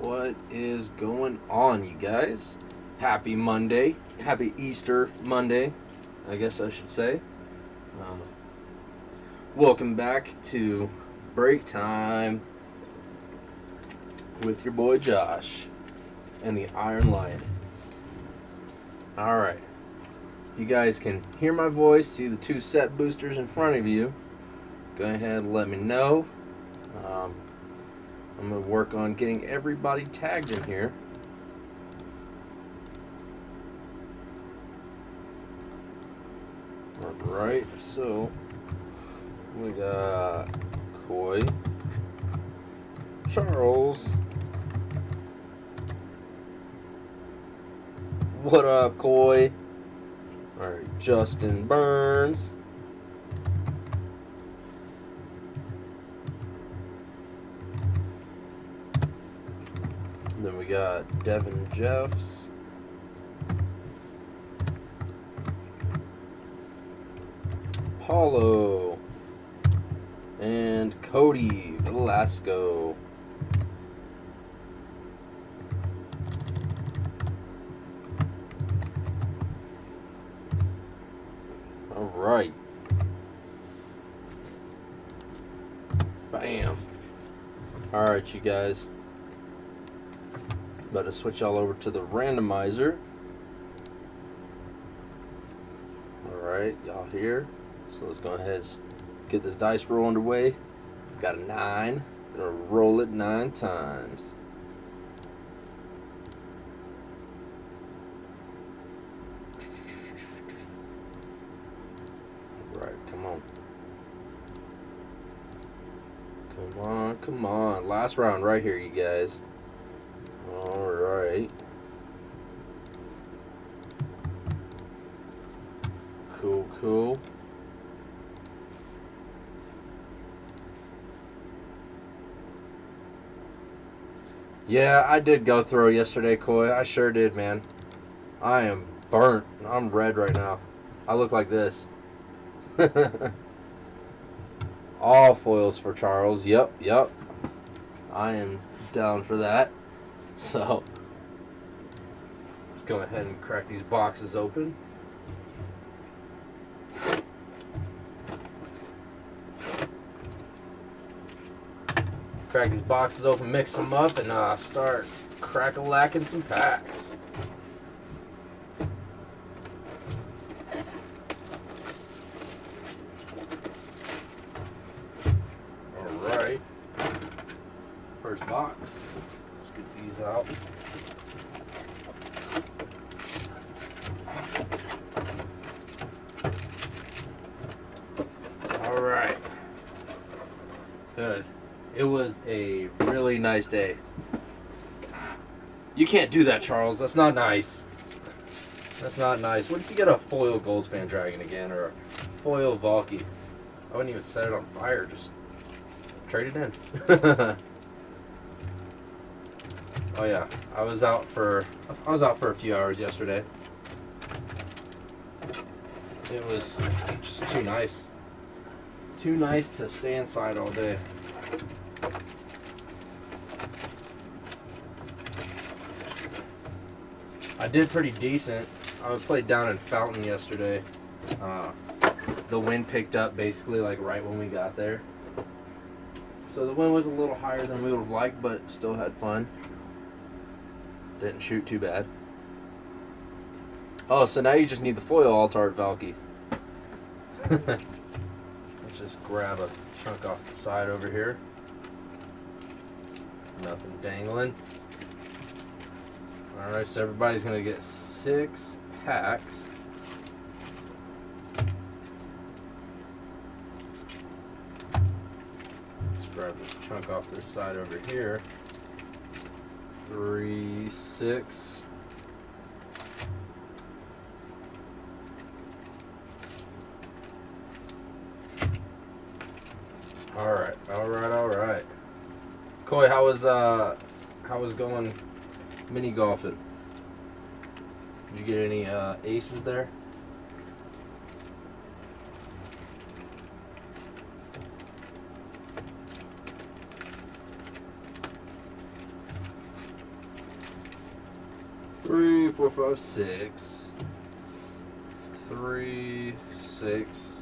What is going on, you guys? Happy Monday. Happy Easter Monday, I guess I should say. Welcome back to Break Time with your boy Josh and the Iron Lion. Alright. You guys can hear my voice, see the two set boosters in front of you. Go ahead and let me know. I'm going to work on getting everybody tagged in here. Alright, so we got Coy, Charles. What up, Coy? Alright, Justin Burns. Then we got Devin Jeffs. Paulo. And Cody Velasco. All right. Bam. All right, you guys. About to switch all over to the randomizer. Alright, y'all here. So let's go ahead and get this dice roll underway. Got a 9. Gonna roll it 9 times. Alright, come on. Come on, come on. Last round right here, you guys. Alright. Cool. Yeah, I did go throw yesterday, Coy. I sure did, man. I am burnt. I'm red right now. I look like this. All foils for Charles. Yep. I am down for that. So, let's go ahead and crack these boxes open. Crack these boxes open, mix them up, and start crack-a-lacking some packs. Alright. First box. Let's get these out. Alright. Good. It was a really nice day. You can't do that, Charles. That's not nice. That's not nice. What if you get a foil Goldspan Dragon again, or a foil Valky? I wouldn't even set it on fire. Just trade it in. Oh yeah, I was out for a few hours yesterday. It was just too nice. Too nice to stay inside all day. I did pretty decent. I played down in Fountain yesterday. The wind picked up basically like right when we got there. So the wind was a little higher than we would have liked, but still had fun. Didn't shoot too bad. Oh, so now you just need the foil Altart Valky. Let's just grab a chunk off the side over here. Nothing dangling. Alright, so everybody's going to get 6 packs. Let's grab this chunk off this side over here. 3, 6. Alright. Coy, how was going mini golfing? Did you get any aces there? 3, 4, 5, 6. 3, 6.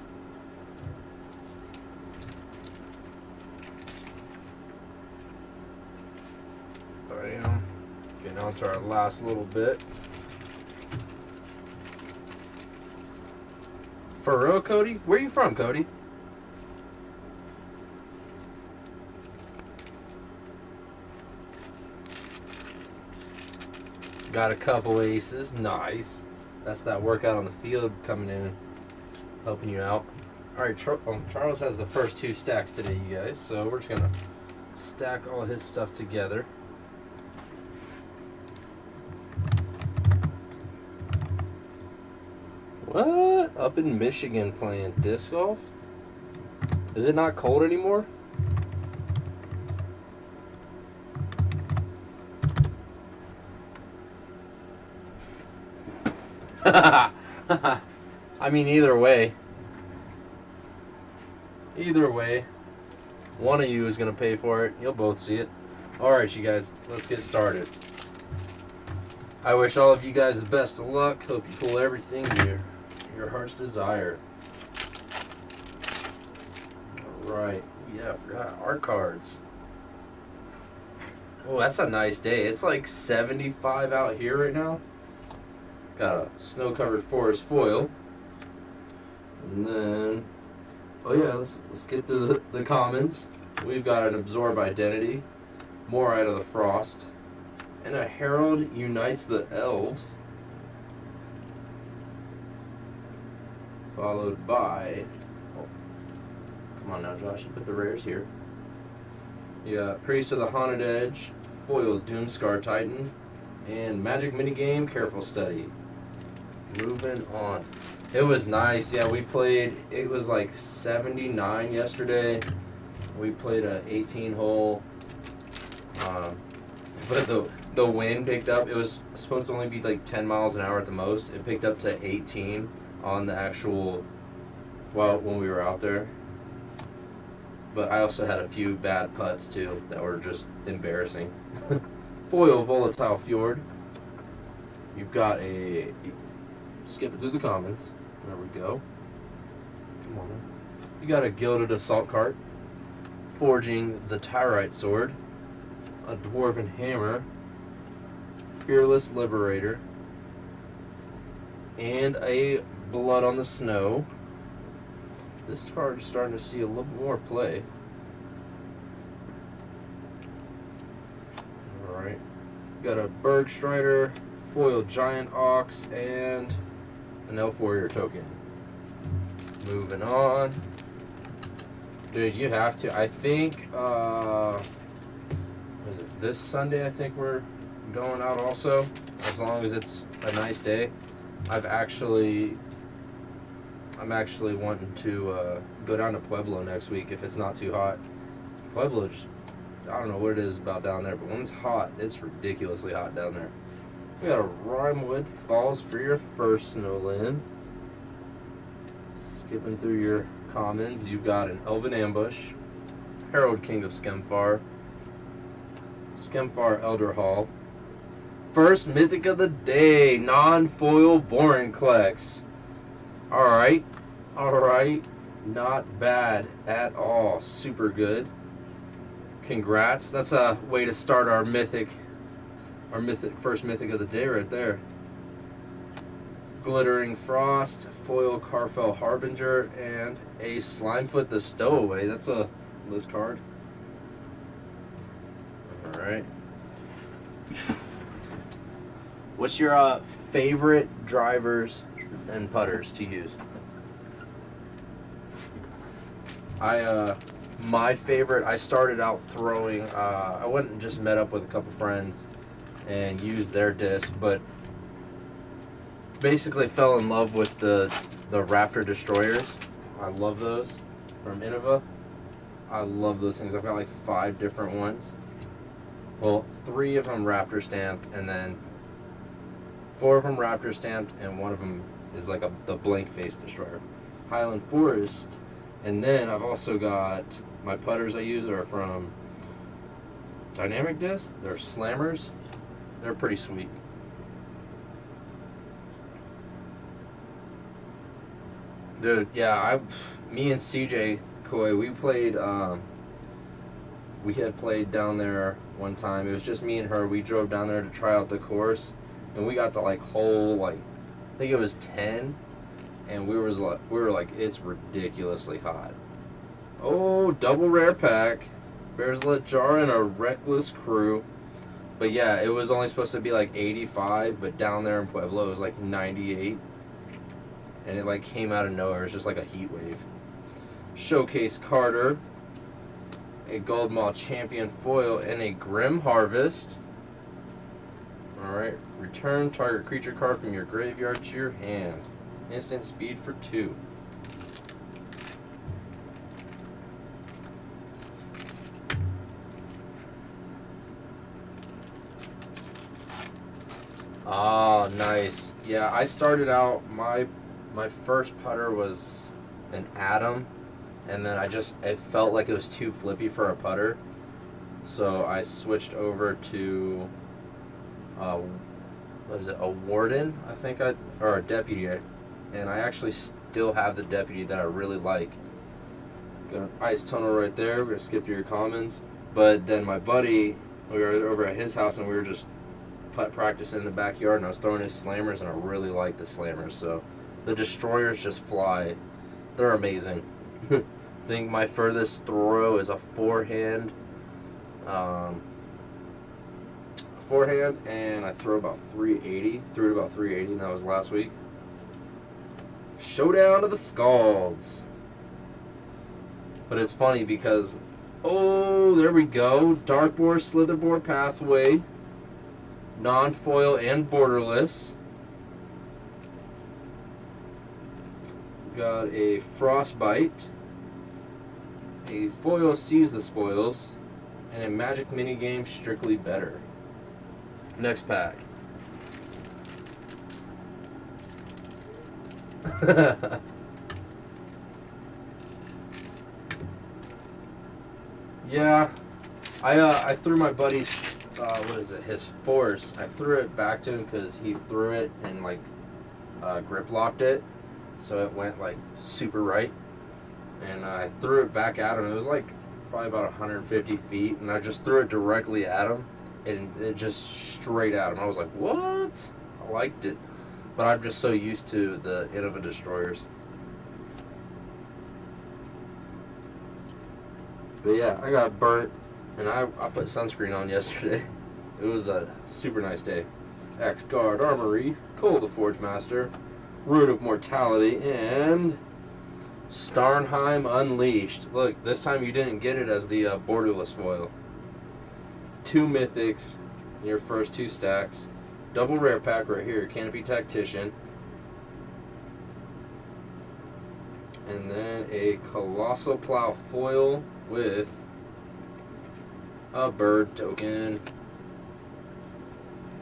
Bam. Getting on to our last little bit. For real, Cody? Where you from, Cody? Got a couple aces. Nice. That's that workout on the field coming in, helping you out. All right, Charles has the first 2 stacks today, you guys. So we're just going to stack all his stuff together. What? Up in Michigan playing disc golf? Is it not cold anymore? I mean, either way, one of you is going to pay for it. You'll both see it. All right, you guys, let's get started. I wish all of you guys the best of luck. Hope you pull everything your heart's desire. All right. Yeah, I forgot our cards. Oh, that's a nice day. It's like 75 out here right now. Got a snow-covered forest foil. And then, oh yeah, let's get to the commons. We've got an Absorb Identity, More Out of the Frost, and a Herald Unites the Elves. Followed by, oh, come on now, Josh, you put the rares here. Yeah, Priest of the Haunted Edge, Foil Doomscar Titan, and Magic Minigame Careful Study. Moving on. It was nice. Yeah, we played, it was like 79 yesterday. We played a 18-hole. But the wind picked up. It was supposed to only be like 10 miles an hour at the most. It picked up to 18 on the actual, well, when we were out there. But I also had a few bad putts too that were just embarrassing. Foil Volatile Fjord. You've got a, skip it through the comments. There we go. Come on. You got a Gilded Assault Cart. Forging the Tyrite Sword. A Dwarven Hammer. Fearless Liberator. And a Blood on the Snow. This card is starting to see a little more play. Alright. Got a Bergstrider, Foil Giant Ox, and an Elf Warrior token. Moving on. Dude, you have to. I think, is it this Sunday? I think we're going out also, as long as it's a nice day. I'm actually wanting to go down to Pueblo next week if it's not too hot. Pueblo, just, I don't know what it is about down there, but when it's hot, it's ridiculously hot down there. We got a Rimewood Falls for your first Snowland. Skipping through your commons, you've got an Elven Ambush, Herald King of Skemfar, Skemfar Elder Hall, first Mythic of the Day, non-foil Vorinclex. Alright, not bad at all, super good. Congrats, that's a way to start our first Mythic of the Day right there. Glittering Frost, Foil Carfell Harbinger, and a Slimefoot the Stowaway. That's a list card. Alright. What's your favorite drivers and putters to use? My favorite, I started out throwing, I went and just met up with a couple friends and used their disc, but basically fell in love with the Raptor Destroyers. I love those from Innova. I love those things. I've got like 5 different ones. Well, 3 of them Raptor stamped, and then 4 of them Raptor stamped, and 1 of them is like the blank face destroyer. Highland Forest, and then I've also got my putters I use are from Dynamic Disc. They're slammers. They're pretty sweet. Dude, yeah, me and CJ Coy, we had played down there one time. It was just me and her. We drove down there to try out the course, and we got to like hole like, I think it was 10, and we were like, it's ridiculously hot. Oh, double rare pack, Bears Jar and a Reckless Crew. But yeah, it was only supposed to be like 85, but down there in Pueblo it was like 98. And it like came out of nowhere. It's just like a heat wave. Showcase Carter, a Gold Mall Champion foil, and a Grim Harvest. Alright, return target creature card from your graveyard to your hand. Instant speed for 2. Oh, nice. Yeah, I started out, my first putter was an Atom, and then it felt like it was too flippy for a putter. So I switched over to, what is it, a Warden, I think, or a Deputy. And I actually still have the Deputy that I really like. Got an Ice Tunnel right there. We're going to skip to your commons. But then my buddy, we were over at his house and we were just putt practicing in the backyard, and I was throwing his slammers, and I really like the slammers. So the Destroyers just fly. They're amazing. I think my furthest throw is a forehand. And I throw about 380. Threw it about 380, and that was last week. Showdown of the Scalds. But it's funny because, oh, there we go. Darkboard, Slitherboard Pathway. Non-foil and borderless. Got a Frostbite. A foil Seize the Spoils. And a Magic minigame Strictly Better. Next pack. Yeah, I threw my buddy's, his Force. I threw it back to him because he threw it and like grip locked it, so it went like super right. And I threw it back at him. It was like probably about 150 feet, and I just threw it directly at him, and it just straight at him. I was like, what? I liked it, but I'm just so used to the Innova Destroyers. But yeah, I got burnt, and I put sunscreen on yesterday. It was a super nice day. X-Guard Armory, Cole the Forge Master, Rune of Mortality, and Starnheim Unleashed. Look, this time you didn't get it as the borderless foil. 2 mythics in your first 2 stacks. Double rare pack right here, Canopy Tactician. And then a Colossal Plow foil with a bird token.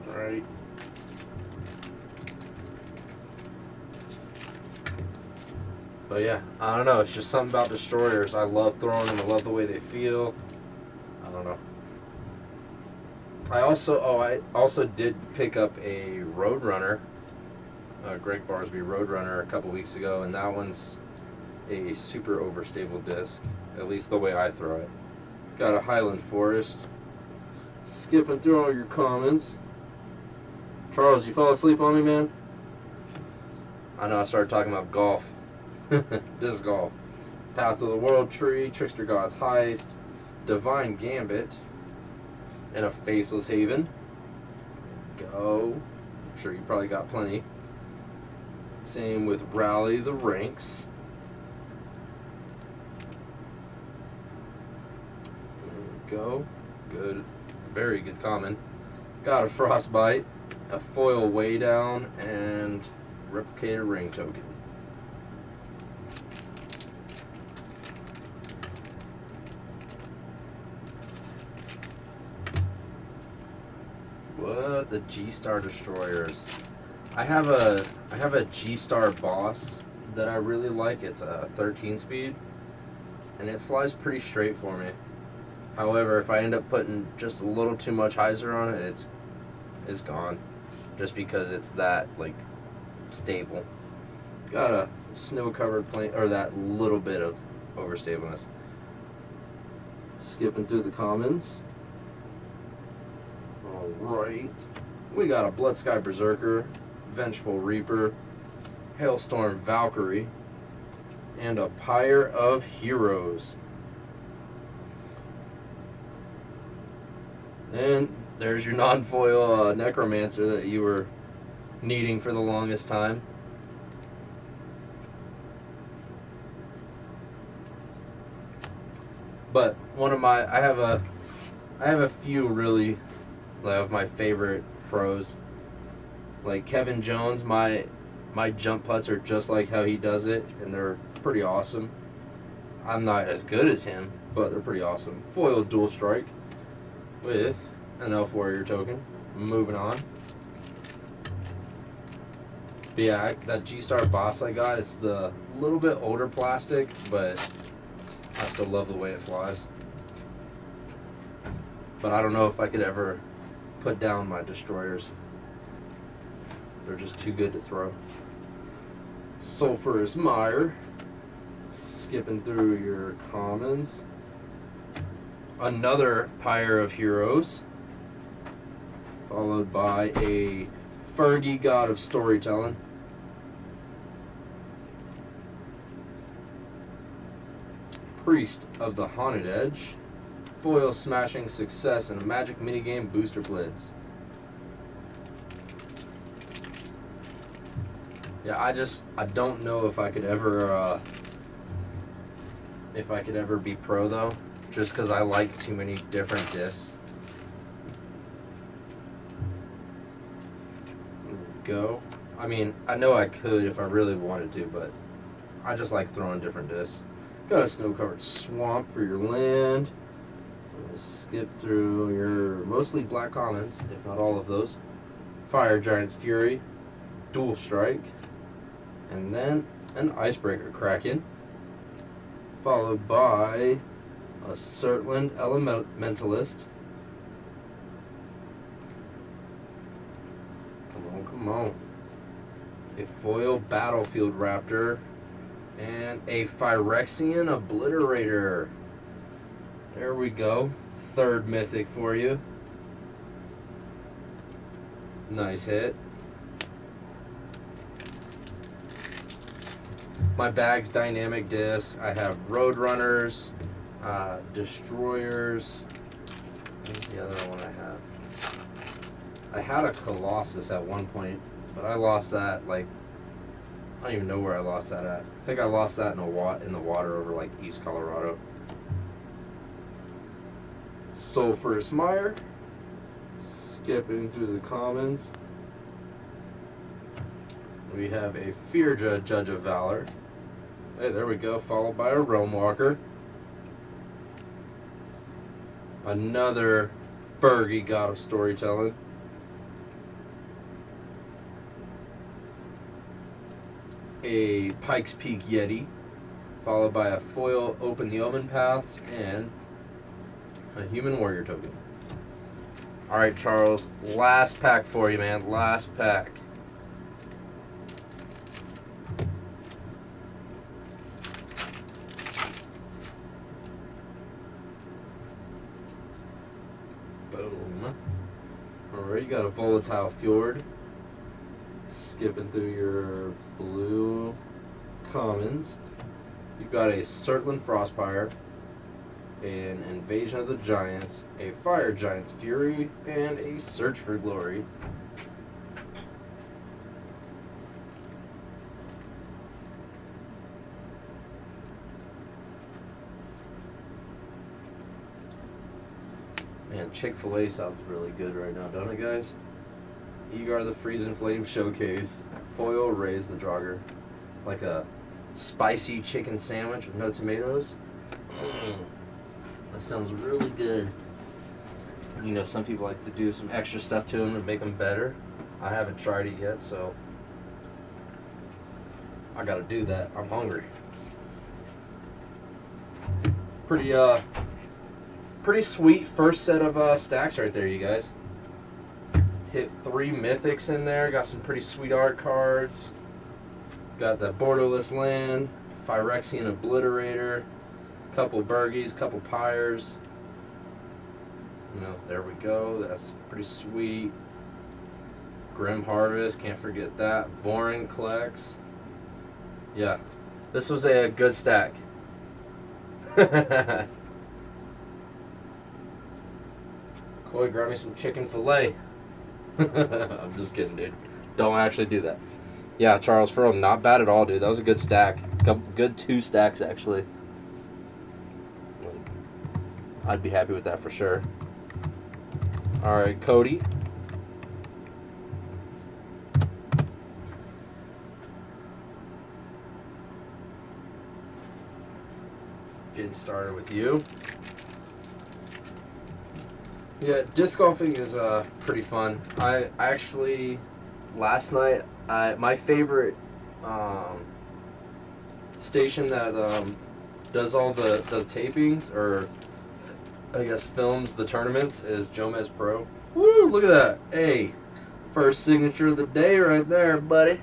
Alright. But yeah, I don't know. It's just something about Destroyers. I love throwing them. I love the way they feel. I don't know. I also did pick up a Roadrunner, Greg Barsby Roadrunner, a couple weeks ago, and that one's a super overstable disc, at least the way I throw it. Got a Highland Forest. Skipping through all your comments. Charles, you fall asleep on me, man? I know I started talking about golf. Disc golf. Path of the World Tree, Trickster God's Heist, Divine Gambit, and a Faceless Haven. Go. I'm sure you probably got plenty. Same with Rally the Ranks. There we go. Good. Very good common. Got a Frostbite, a foil Way Down, and Replicator Ring token. What? The G-Star Destroyers. I have a G-Star Boss that I really like. It's a 13 speed, and it flies pretty straight for me. However, if I end up putting just a little too much hyzer on it, it's gone. Just because it's that like stable. Got a snow-covered plane, or that little bit of overstableness. Skipping through the commons. Alright. We got a Blood Sky Berserker, Vengeful Reaper, Hailstorm Valkyrie, and a Pyre of Heroes. And there's your non-foil Necromancer that you were needing for the longest time. But one of my, I have a few really of my favorite pros. Like Kevin Jones, my jump putts are just like how he does it, and they're pretty awesome. I'm not as good as him, but they're pretty awesome. Foil Dual Strike with an Elf Warrior token. Moving on. But yeah, that G-Star Boss I got, it's the little bit older plastic, but I still love the way it flies. But I don't know if I could ever put down my destroyers. They're just too good to throw. Sulphurous Mire. Skipping through your commons. Another Pyre of Heroes. Followed by a Fergie, God of Storytelling. Priest of the Haunted Edge. Foil Smashing Success and a Magic Minigame Booster Blitz. Yeah, I don't know if I could ever be pro though, just because I like too many different discs. Go. I mean, I know I could if I really wanted to, but I just like throwing different discs. Got a snow-covered swamp for your land. Skip through your mostly black commons, if not all of those. Fire Giant's Fury, Dual Strike, and then an Icebreaker Kraken, followed by a Surtland Elementalist. Come on. A foil Battlefield Raptor, and a Phyrexian Obliterator. There we go. Third mythic for you. Nice hit. My bag's dynamic discs. I have Roadrunners, Destroyers. What's the other one I have? I had a Colossus at one point, but I lost that, like, I don't even know where I lost that at. I think I lost that in the water over, like, East Colorado. Sulphurous Mire. Skipping through the commons. We have a Fearja, Judge of Valor. Hey, there we go, followed by a Realm Walker. Another Fergie, God of Storytelling. A Pikes Peak Yeti, followed by a foil Open the Omen Paths and a Human Warrior token. Alright, Charles, last pack for you, man. Last pack. Boom. Alright, you got a Volatile Fjord. Skipping through your blue commons. You've got a Surtland Frostpire, an Invasion of the Giants, a Fire Giant's Fury, and a Search for Glory. Man, Chick-fil-A sounds really good right now, don't it, guys? Egar the Freezing Flame Showcase. Foil Raise the Draugr. Like a spicy chicken sandwich with no tomatoes. That sounds really good. You know, some people like to do some extra stuff to them to make them better. I haven't tried it yet, so I gotta do that. I'm hungry. Pretty sweet first set of stacks right there, you guys. Hit 3 mythics in there. Got some pretty sweet art cards. Got the Borderless Land, Phyrexian Obliterator, couple Burgies, couple Pyres. There we go. That's pretty sweet. Grim Harvest, can't forget that. Vorin Klex. Yeah, this was a good stack. Coy, grab me some chicken fillet. I'm just kidding, dude. Don't actually do that. Yeah, Charles Furrow, not bad at all, dude. That was a good stack. Good 2 stacks, actually. I'd be happy with that for sure. All right, Cody. Getting started with you. Yeah, disc golfing is pretty fun. I actually, last night, my favorite station that does tapings, or I guess films the tournaments, is Jomez Pro. Woo, look at that. Hey, first signature of the day right there, buddy.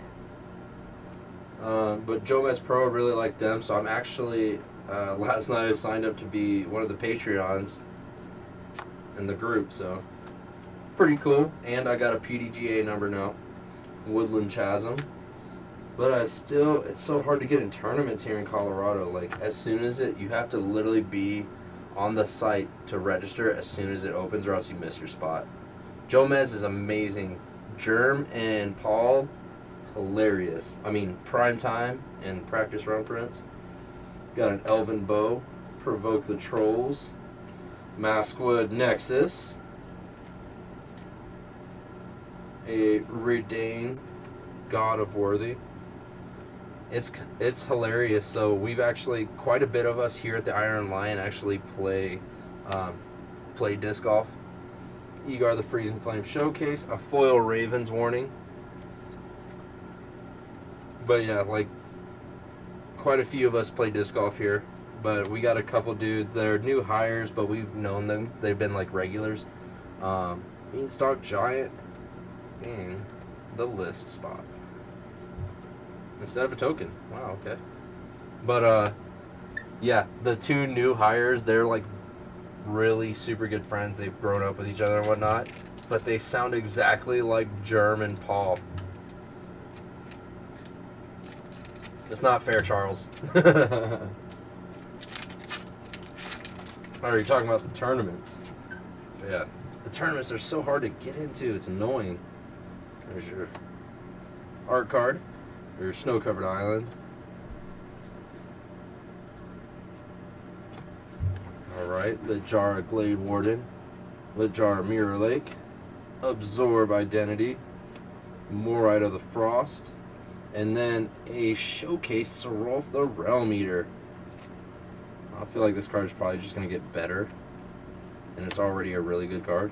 But Jomez Pro, I really like them, so I'm actually, last night I signed up to be one of the Patreons in the group, so pretty cool. And I got a PDGA number now, Woodland Chasm. But it's so hard to get in tournaments here in Colorado. Like, as soon as you have to literally be on the site to register as soon as it opens, or else you miss your spot. Jomez is amazing. Germ and Paul, hilarious. I mean, prime time and practice round prints. Got an Elven Bow, Provoke the Trolls, Maskwood Nexus, a Redane, God of Worthy. It's hilarious. So we've actually, quite a bit of us here at the Iron Lion actually play disc golf. Egar the Freezing Flame Showcase, a foil Ravens Warning. But yeah, like, quite a few of us play disc golf here. But we got a couple dudes that are new hires, but we've known them. They've been like regulars. Beanstalk Giant and the list spot instead of a token. Wow, okay. But yeah, the 2 new hires, they're like really super good friends. They've grown up with each other and whatnot, but they sound exactly like Germ and Paul. It's not fair, Charles. Are you talking about the tournaments? Yeah, the tournaments are so hard to get into. It's annoying. There's your art card, your snow-covered island. All right, Litjara Glade Warden, Litjara Mirror Lake, Absorb Identity, Morite of the Frost, and then a Showcase Serolf the Realm Eater. I feel like this card is probably just going to get better, and it's already a really good card.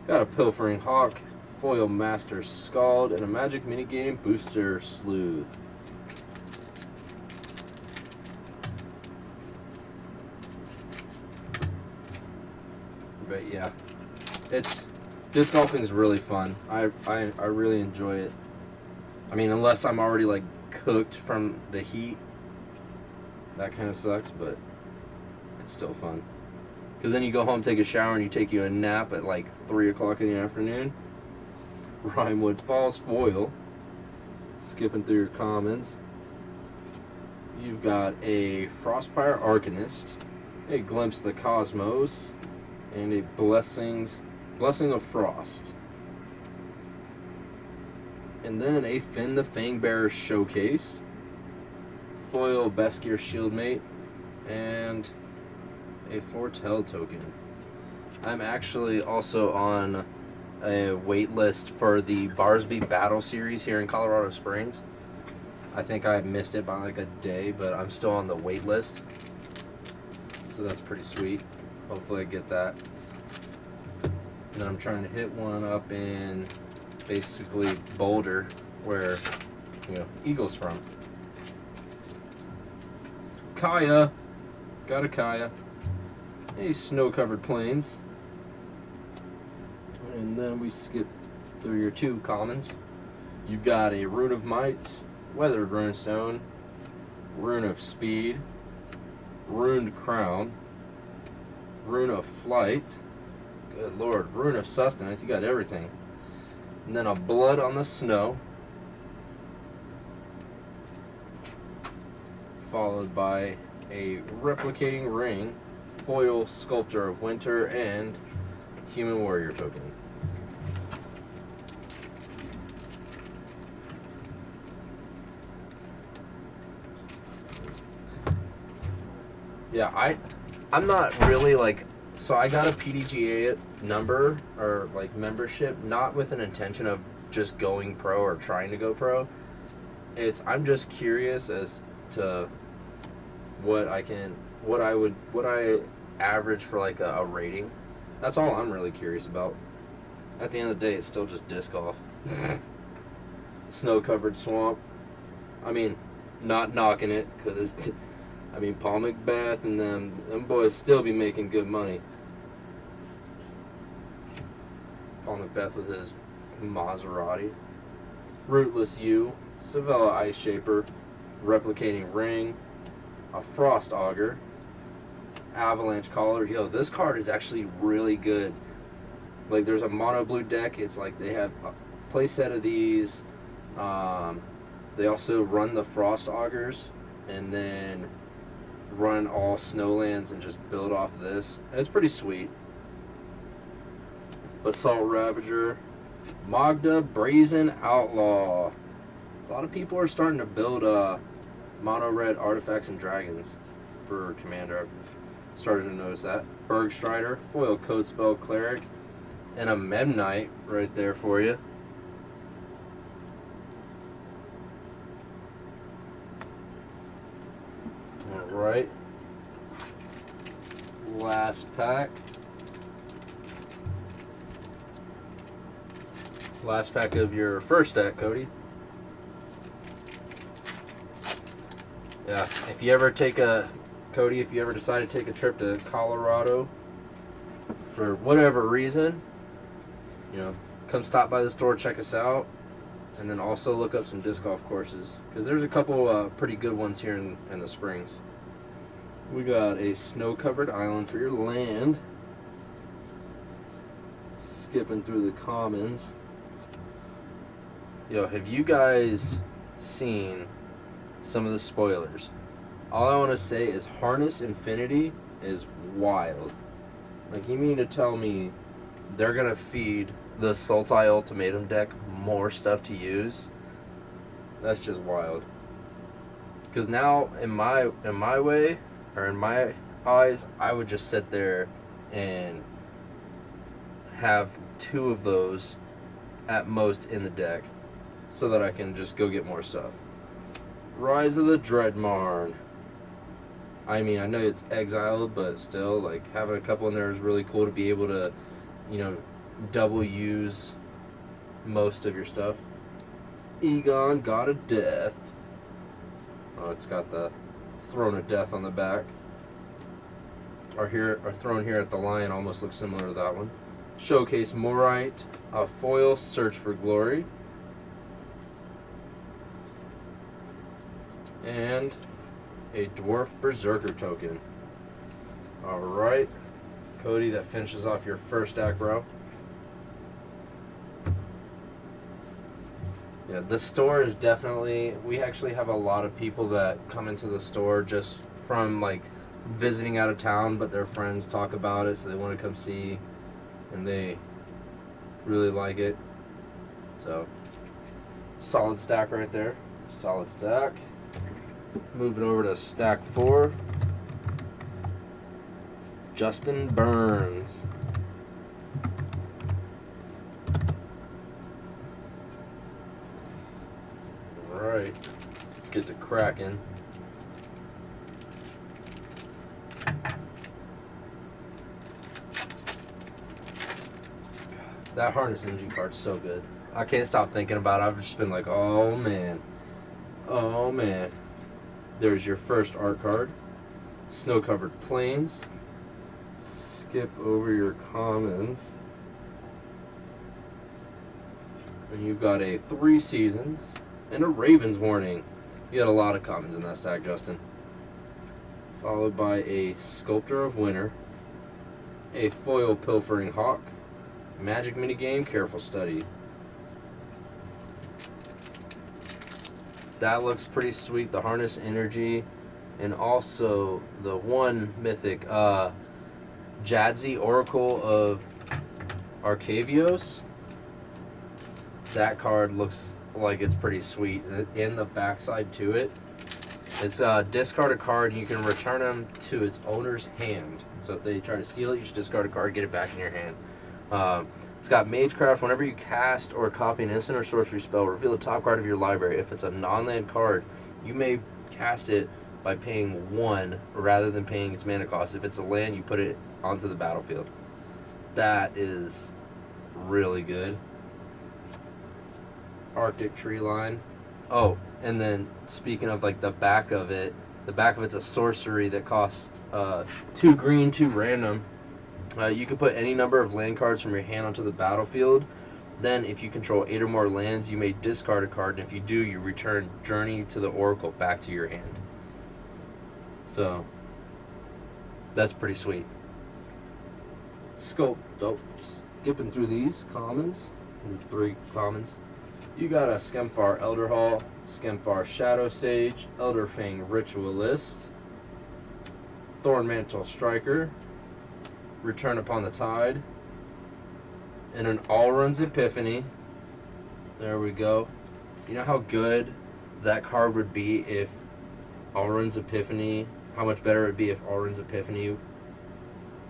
Got a Pilfering Hawk, Foil Master Scald, and a Magic Minigame Booster Sleuth. But yeah, disc golfing is really fun. I really enjoy it. I mean, unless I'm already like cooked from the heat, that kind of sucks, but it's still fun. Because then you go home, take a shower, and you take you a nap at like 3 o'clock in the afternoon. Rimewood Falls Foil. Skipping through your commons. You've got a Frostpire Arcanist, a Glimpse of the Cosmos, and a Blessing of Frost. And then a Finn the Fangbearer Showcase, Foil Beskier Shieldmate, and a Foretell token. I'm actually also on a wait list for the Barsby Battle Series here in Colorado Springs. I think I missed it by like a day, but I'm still on the wait list. So that's pretty sweet. Hopefully I get that. And then I'm trying to hit one up in basically Boulder, where Eagle's from. Kaya. Got a Kaya. A Snow-Covered Plains. And then we skip through your 2 commons. You've got a Rune of Might, Weathered Runestone, Rune of Speed, Runed Crown, Rune of Flight, good lord, Rune of Sustenance, you got everything. And then a Blood on the Snow, followed by a Replicating Ring, Foil Sculptor of Winter, and Human Warrior token. Yeah, I'm not really like, so I got a PDGA number or like membership, not with an intention of just going pro or trying to go pro. I'm just curious as to what I average for like a rating. That's all I'm really curious about. At the end of the day, it's still just disc golf. Snow-covered swamp. I mean, not knocking it, because it's... Paul Macbeth and them boys still be making good money. Paul Macbeth with his Maserati. Rootless U, Savella Ice Shaper, Replicating Ring, a Frost Augur, Avalanche Collar. Yo, this card is actually really good. Like, there's a mono blue deck. It's like they have a play set of these. They also run the Frost Augurs and then run all Snowlands and just build off this. It's pretty sweet. Basalt Ravager, Magda Brazen Outlaw. A lot of people are starting to build mono red artifacts and dragons for Commander. I've started to notice that. Bergstrider, Foil Codespell Cleric, and a Memnite right there for you. Alright. Last pack. Last pack of your first deck, Cody. Yeah, if you ever decide to take a trip to Colorado for whatever reason, come stop by the store, check us out, and then also look up some disc golf courses, because there's a couple pretty good ones here in the Springs. We got a snow-covered island for your land. Skipping through the commons. Yo, have you guys seen some of the spoilers? All I want to say is Harness Infinity is wild. Like, you mean to tell me they're going to feed the Sultai Ultimatum deck more stuff to use? That's just wild. Because now, in my way, or in my eyes, I would just sit there and have 2 of those at most in the deck so that I can just go get more stuff. Rise of the Dreadmarn. I know it's exiled, but still, like, having a couple in there is really cool to be able to, double use most of your stuff. Egon, God of Death. Oh, it's got the Throne of Death on the back. Our throne here at the Lion almost looks similar to that one. Showcase Morite, a foil Search for Glory, and a Dwarf Berserker token. Alright, Cody, that finishes off your first stack, bro. Yeah, the store is definitely, we actually have a lot of people that come into the store just from like visiting out of town, but their friends talk about it, so they want to come see, and they really like it. So, solid stack right there. Solid stack. Moving over to stack 4. Justin Burns. Alright, let's get to cracking. That Harness Energy card's so good. I can't stop thinking about it. I've just been like, oh man. Oh man. There's your first art card. Snow-covered plains. Skip over your commons. And you've got a 3 Seasons, and a Ravens warning. You had a lot of commons in that stack, Justin. Followed by a Sculptor of Winter, a foil Pilfering Hawk, Magic Minigame, Careful Study. That looks pretty sweet. The Harness Energy, and also the one mythic Jadzi, Oracle of Arcavios. That card looks like it's pretty sweet. In the backside to it, it's discard a card and you can return them to its owner's hand. So if they try to steal it, you just discard a card, get it back in your hand. It's got Magecraft. Whenever you cast or copy an instant or sorcery spell, reveal the top card of your library. If it's a non-land card, you may cast it by paying 1 rather than paying its mana cost. If it's a land, you put it onto the battlefield. That is really good. Arctic Tree Line. Oh, and then speaking of like the back of it, the back of it's a sorcery that costs 2 green, 2 random. You can put any number of land cards from your hand onto the battlefield. Then, if you control 8 or more lands, you may discard a card, and if you do, you return Journey to the Oracle back to your hand. So, that's pretty sweet. Skipping through these commons, the 3 commons. You got a Skemfar Elderhall, Skemfar Shadow Sage, Elderfang Ritualist, Thornmantle Striker, Return Upon the Tide, and an Alrund's Epiphany. There we go. You know how good that card would be if Alrund's Epiphany, how much better it would be if Alrund's Epiphany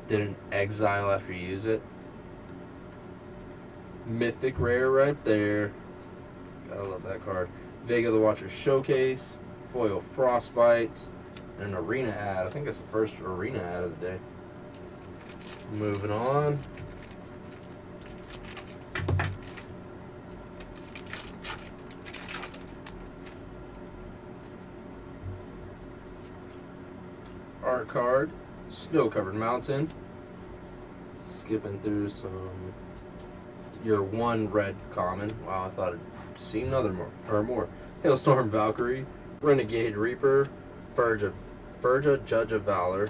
didn't exile after you use it? Mythic Rare right there. Gotta love that card. Vega the Watcher Showcase, Foil Frostbite, and an Arena ad. I think that's the first Arena ad of the day. Moving on. Art card, Snow Covered Mountain. Skipping through your 1 red common. Wow, I thought I'd seen another more. Hailstorm Valkyrie, Renegade Reaper, Ferja Judge of Valor,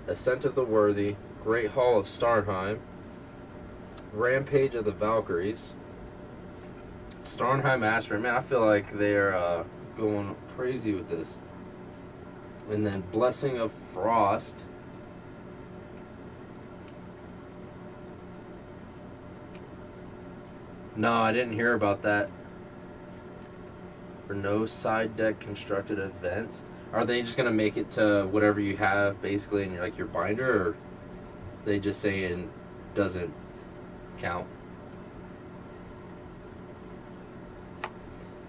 Ascent of the Worthy, Great Hall of Starnheim, Rampage of the Valkyries, Starnheim Aspirant. Man, I feel like they're going crazy with this. And then Blessing of Frost. No, I didn't hear about that. For no side deck constructed events. Are they just gonna make it to whatever you have basically in your binder, or they just saying doesn't count?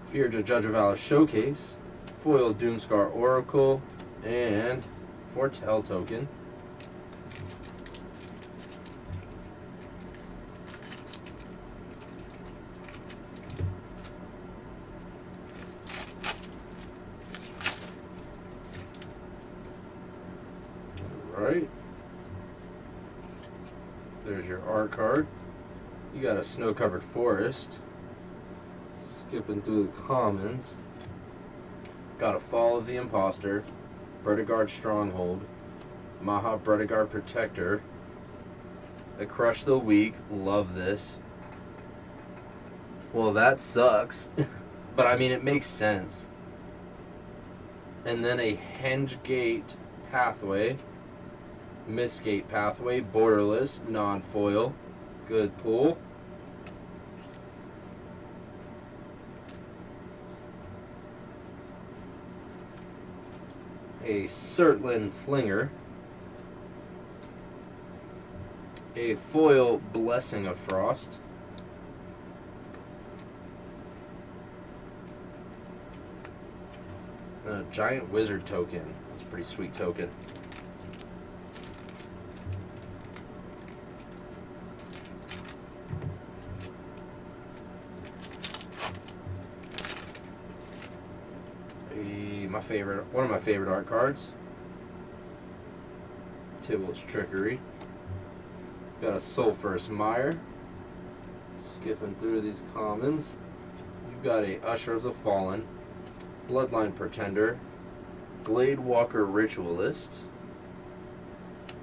Fear to Judge of Valor Showcase, Foil Doomscar Oracle, and Foretell token. Alright. There's your art card. You got a Snow-Covered Forest. Skipping through the commons. Got a Fall of the Imposter, Bredegard Stronghold, Maha Bredegard Protector, a Crush the Weak, love this. Well, that sucks, but I mean, it makes sense. And then a Hengegate Pathway, Mistgate Pathway, Borderless, non-foil, good pull. A Surtland Flinger, a foil Blessing of Frost, and a Giant Wizard token. That's a pretty sweet token. One of my favorite art cards, Tybalt's Trickery. Got a Sulphurous Mire. Skipping through these commons, you You've got a Usher of the Fallen, Bloodline Pretender, Glade Walker Ritualist,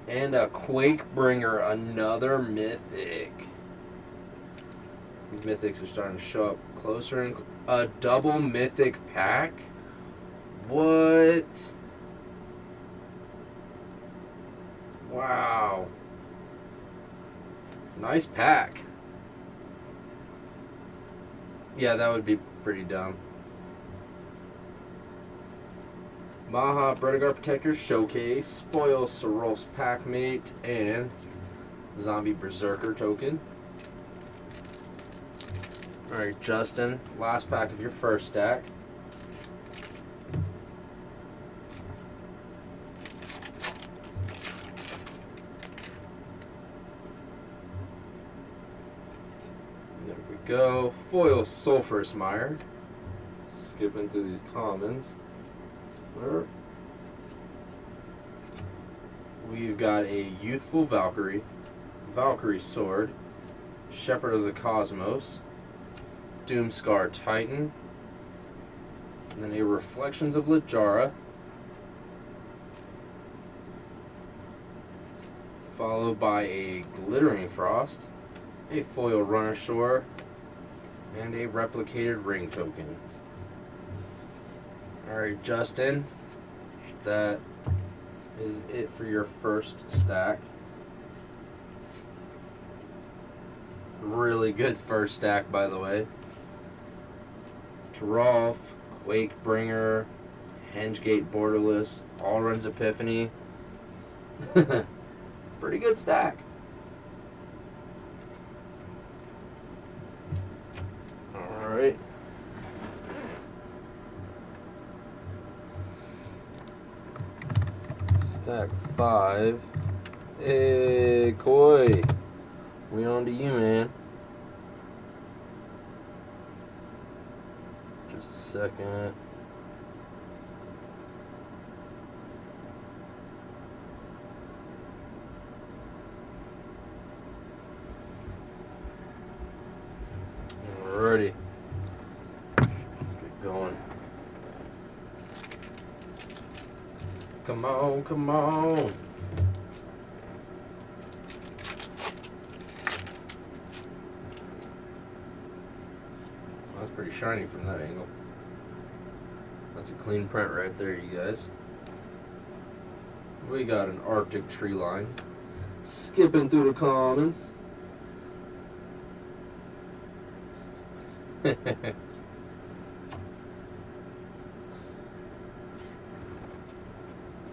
and a Quakebringer, another Mythic. These Mythics are starting to show up closer. And a double Mythic pack? What? Wow. Nice pack. Yeah, that would be pretty dumb. Maha Bredegar Protector Showcase, Foil Serolf's Packmate, and Zombie Berserker token. Alright, Justin, last pack of your first stack. There we go. Foil Sulphurous Mire. Skipping through these commons. We've got a Youthful Valkyrie, Valkyrie Sword, Shepherd of the Cosmos, Doomscar Titan, and then a Reflections of Littjara, followed by a Glittering Frost, a Foil Runner Shore, and a Replicated Ring token. Alright, Justin, that is it for your first stack. Really good first stack, by the way. Taralf, Quakebringer, Hengegate Borderless, Allrun's Epiphany. Pretty good stack. Alright. Stack 5. Hey, Koi. We on to you, man. Just a second. Alrighty. Let's get going. Come on, come on. That's pretty shiny from that angle. That's a clean print right there, you guys. We got an Arctic Tree Line. Skipping through the commons.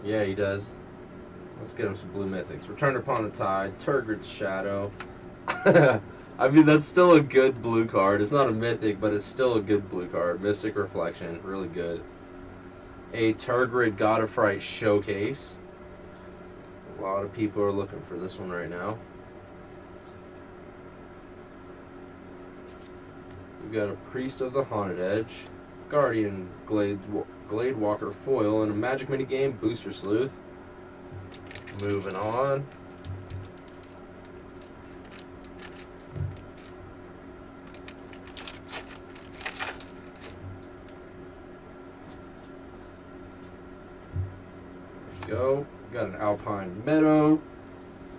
Yeah, he does. Let's get him some blue mythics. Return Upon the Tide, Turgid's Shadow. I mean, that's still a good blue card. It's not a mythic, but it's still a good blue card. Mystic Reflection, really good. A Turgid God of Fright Showcase. A lot of people are looking for this one right now. We've got a Priest of the Haunted Edge, Guardian Glade Walker Foil, and a Magic Minigame Booster Sleuth. Moving on. Go. Got an Alpine Meadow.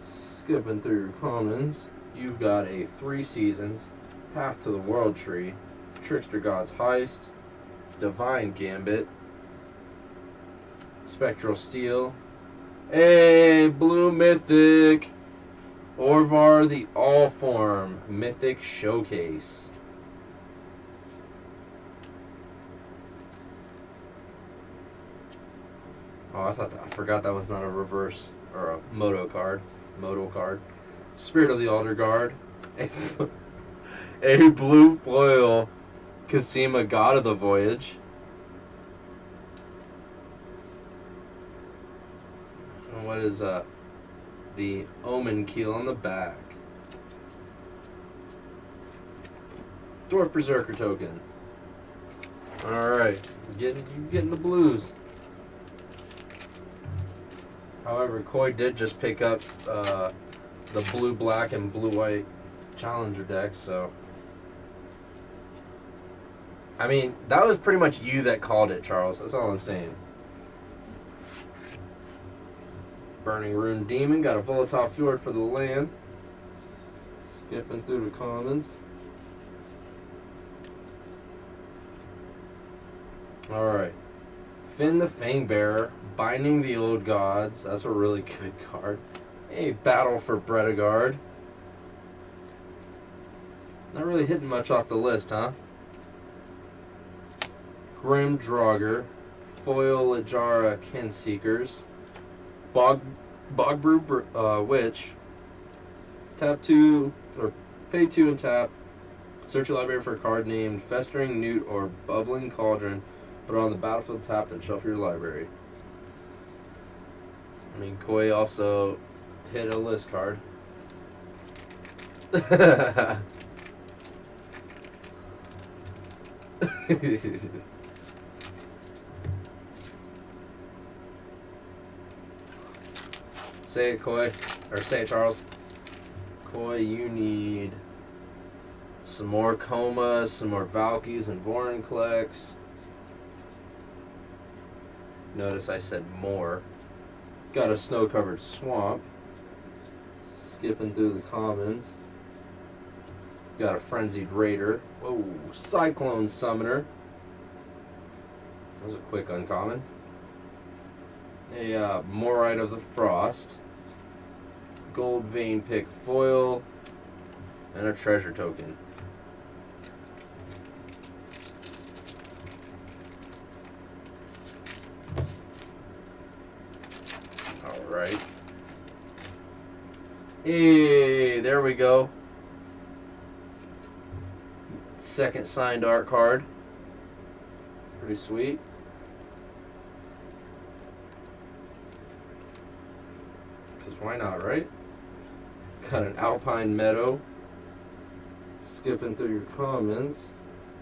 Skipping through your commons. You've got a 3 Seasons, Path to the World Tree, Trickster God's Heist, Divine Gambit, Spectral Steel, a Blue Mythic, Orvar the All-Form Mythic Showcase. Oh, I forgot that was not a reverse or a moto card. Modal card. Spirit of the Alder Guard. A blue foil Kasima, God of the Voyage. And what is the Omen Keel on the back? Dwarf Berserker token. Alright, you're getting the blues. However, Koi did just pick up the blue, black, and blue, white Challenger deck, so I mean, that was pretty much you that called it, Charles. That's all I'm saying. Burning Rune Demon. Got a Volatile Fjord for the land. Skipping through the commons. Alright. Finn the Fangbearer. Binding the Old Gods. That's a really good card. A Battle for Bredegard. Not really hitting much off the list, huh? Grim Draugr. Foil Lajara Kinseekers. Bogbrew Witch. Tap 2, or pay 2 and tap. Search your library for a card named Festering Newt or Bubbling Cauldron. Put it on the battlefield tap, then shuffle your library. I mean, Koi also hit a list card. Say it, Koi. Or say it, Charles. Koi, you need some more Comas, some more Valkies and Vorinclex. Notice I said more. Got a snow-covered swamp. Skipping through the commons. Got a Frenzied Raider. Whoa, Cyclone Summoner. That was a quick uncommon. A Morite of the Frost. Gold Vein Pick Foil. And a Treasure Token. Alright. Hey, there we go. Second signed art card. Pretty sweet. Because why not, right? Got an Alpine Meadow. Skipping through your commons.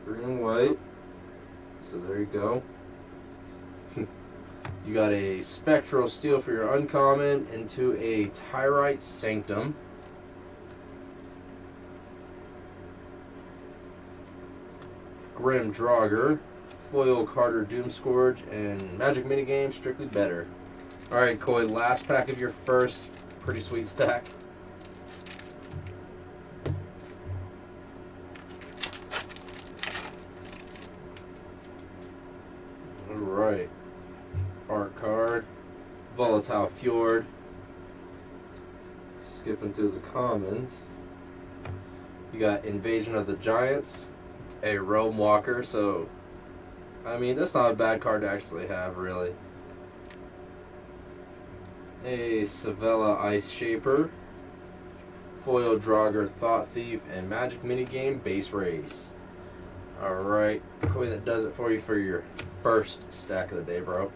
Green and white. So there you go. You got a Spectral Steel for your uncommon into a Tyrite Sanctum. Grim Draugr, Foil Carter Doomscourge, and Magic Minigame Strictly Better. Alright, Koi, last pack of your first pretty sweet stack. Alright. Art card. Volatile Fjord. Skipping through the commons. You got Invasion of the Giants. A Realm Walker, so I mean that's not a bad card to actually have, really. A Savella Ice Shaper, Foil Draugr Thought Thief, and Magic Minigame Base Race. Alright, Koi, that does it for you for your first stack of the day, bro.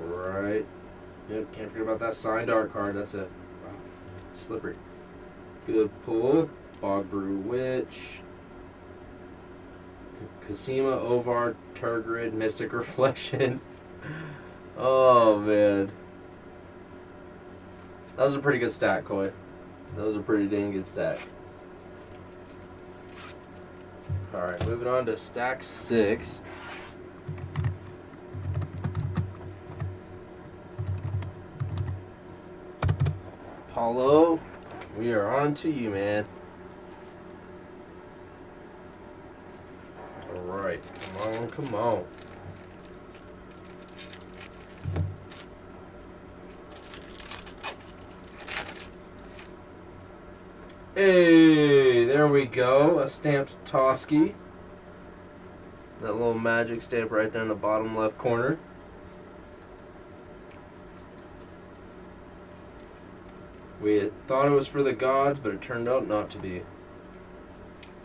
Alright. Yep, can't forget about that signed art card. That's it. Wow. Slippery. Good pull. Bogbrew Witch. Cosima, Ovar, Turgrid, Mystic Reflection. Oh, man. That was a pretty good stack, Koi. That was a pretty dang good stack. Alright, moving on to stack 6. Paulo, we are on to you, man. Alright, come on, come on. Hey, there we go. A stamped Toski. That little magic stamp right there in the bottom left corner. We thought it was for the gods, but it turned out not to be.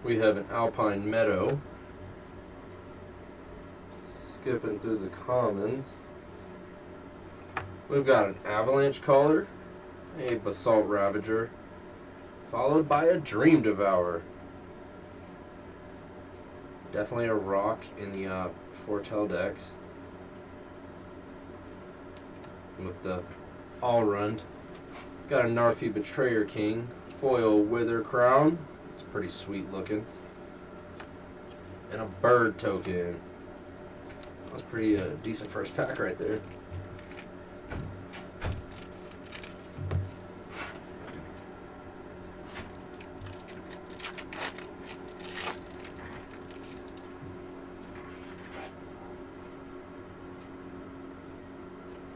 We have an Alpine Meadow. Skipping through the commons. We've got an Avalanche Caller, a Basalt Ravager, followed by a Dream Devourer. Definitely a rock in the Foretell decks. With the Allrund. Got a Narfi Betrayer King, foil Wither Crown. It's pretty sweet looking. And a bird token. That's pretty decent first pack right there.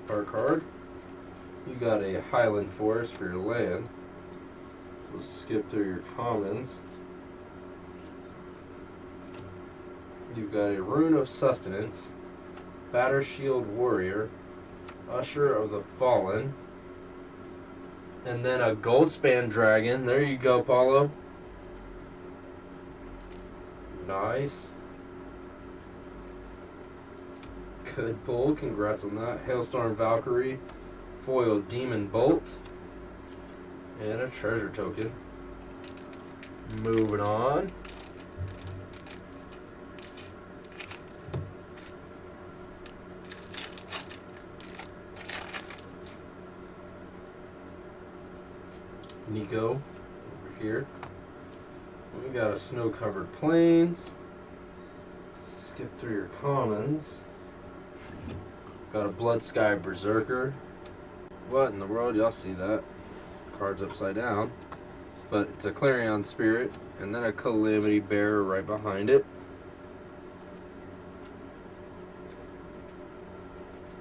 Our card. You got a Highland Forest for your land. We'll skip through your commons. You've got a Rune of Sustenance, Batter Shield Warrior, Usher of the Fallen, and then a Goldspan Dragon. There you go, Paulo. Nice. Good pull. Congrats on that. Hailstorm Valkyrie, foil Demon Bolt, and a treasure token. Moving on. Nico over here. We got a snow-covered plains. Skip through your commons. Got a Blood Sky Berserker. What in the world? Y'all see that? Card's upside down. But it's a Clarion Spirit, and then a Calamity Bearer right behind it.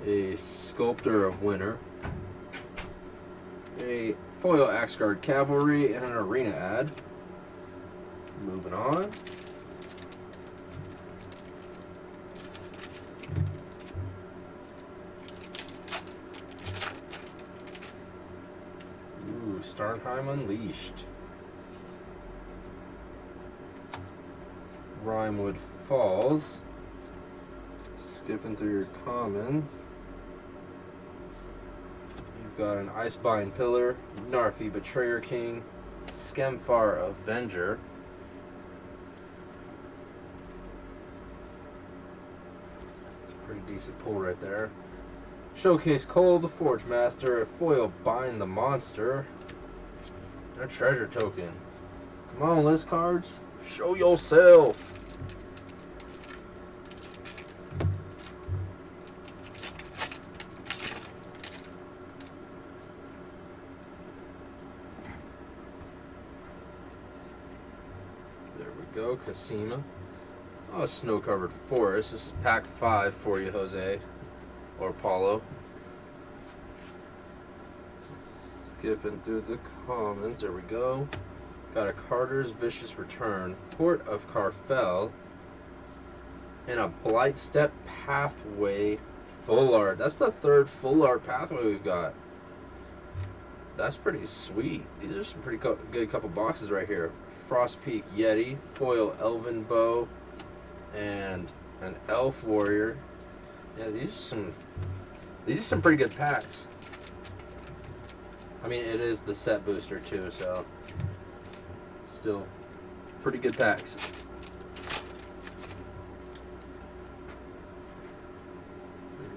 A Sculptor of Winter. A foil Axgard Cavalry, and an Arena ad. Moving on. Ooh, Starnheim Unleashed. Rimewood Falls. Skipping through your commons. You've got an Icebind Pillar, Narfi Betrayer King, Skemfar Avenger. It's a pretty decent pull right there. Showcase Cole the Forge Master, a foil Bind the Monster, and a treasure token. Come on, list cards. Show yourself. There we go, Casima. Oh, snow-covered forest. This is pack 5 for you, Jose. Or Paulo. Skipping through the commons. There we go. Got a Carter's Vicious Return, Port of Carfell, and a Blightstep Pathway full art. That's the third full art pathway we've got. That's pretty sweet. These are some pretty good couple boxes right here. Frost Peak Yeti, foil Elven Bow, and an Elf Warrior. Yeah, these are some pretty good packs. I mean, it is the set booster too, so still pretty good packs.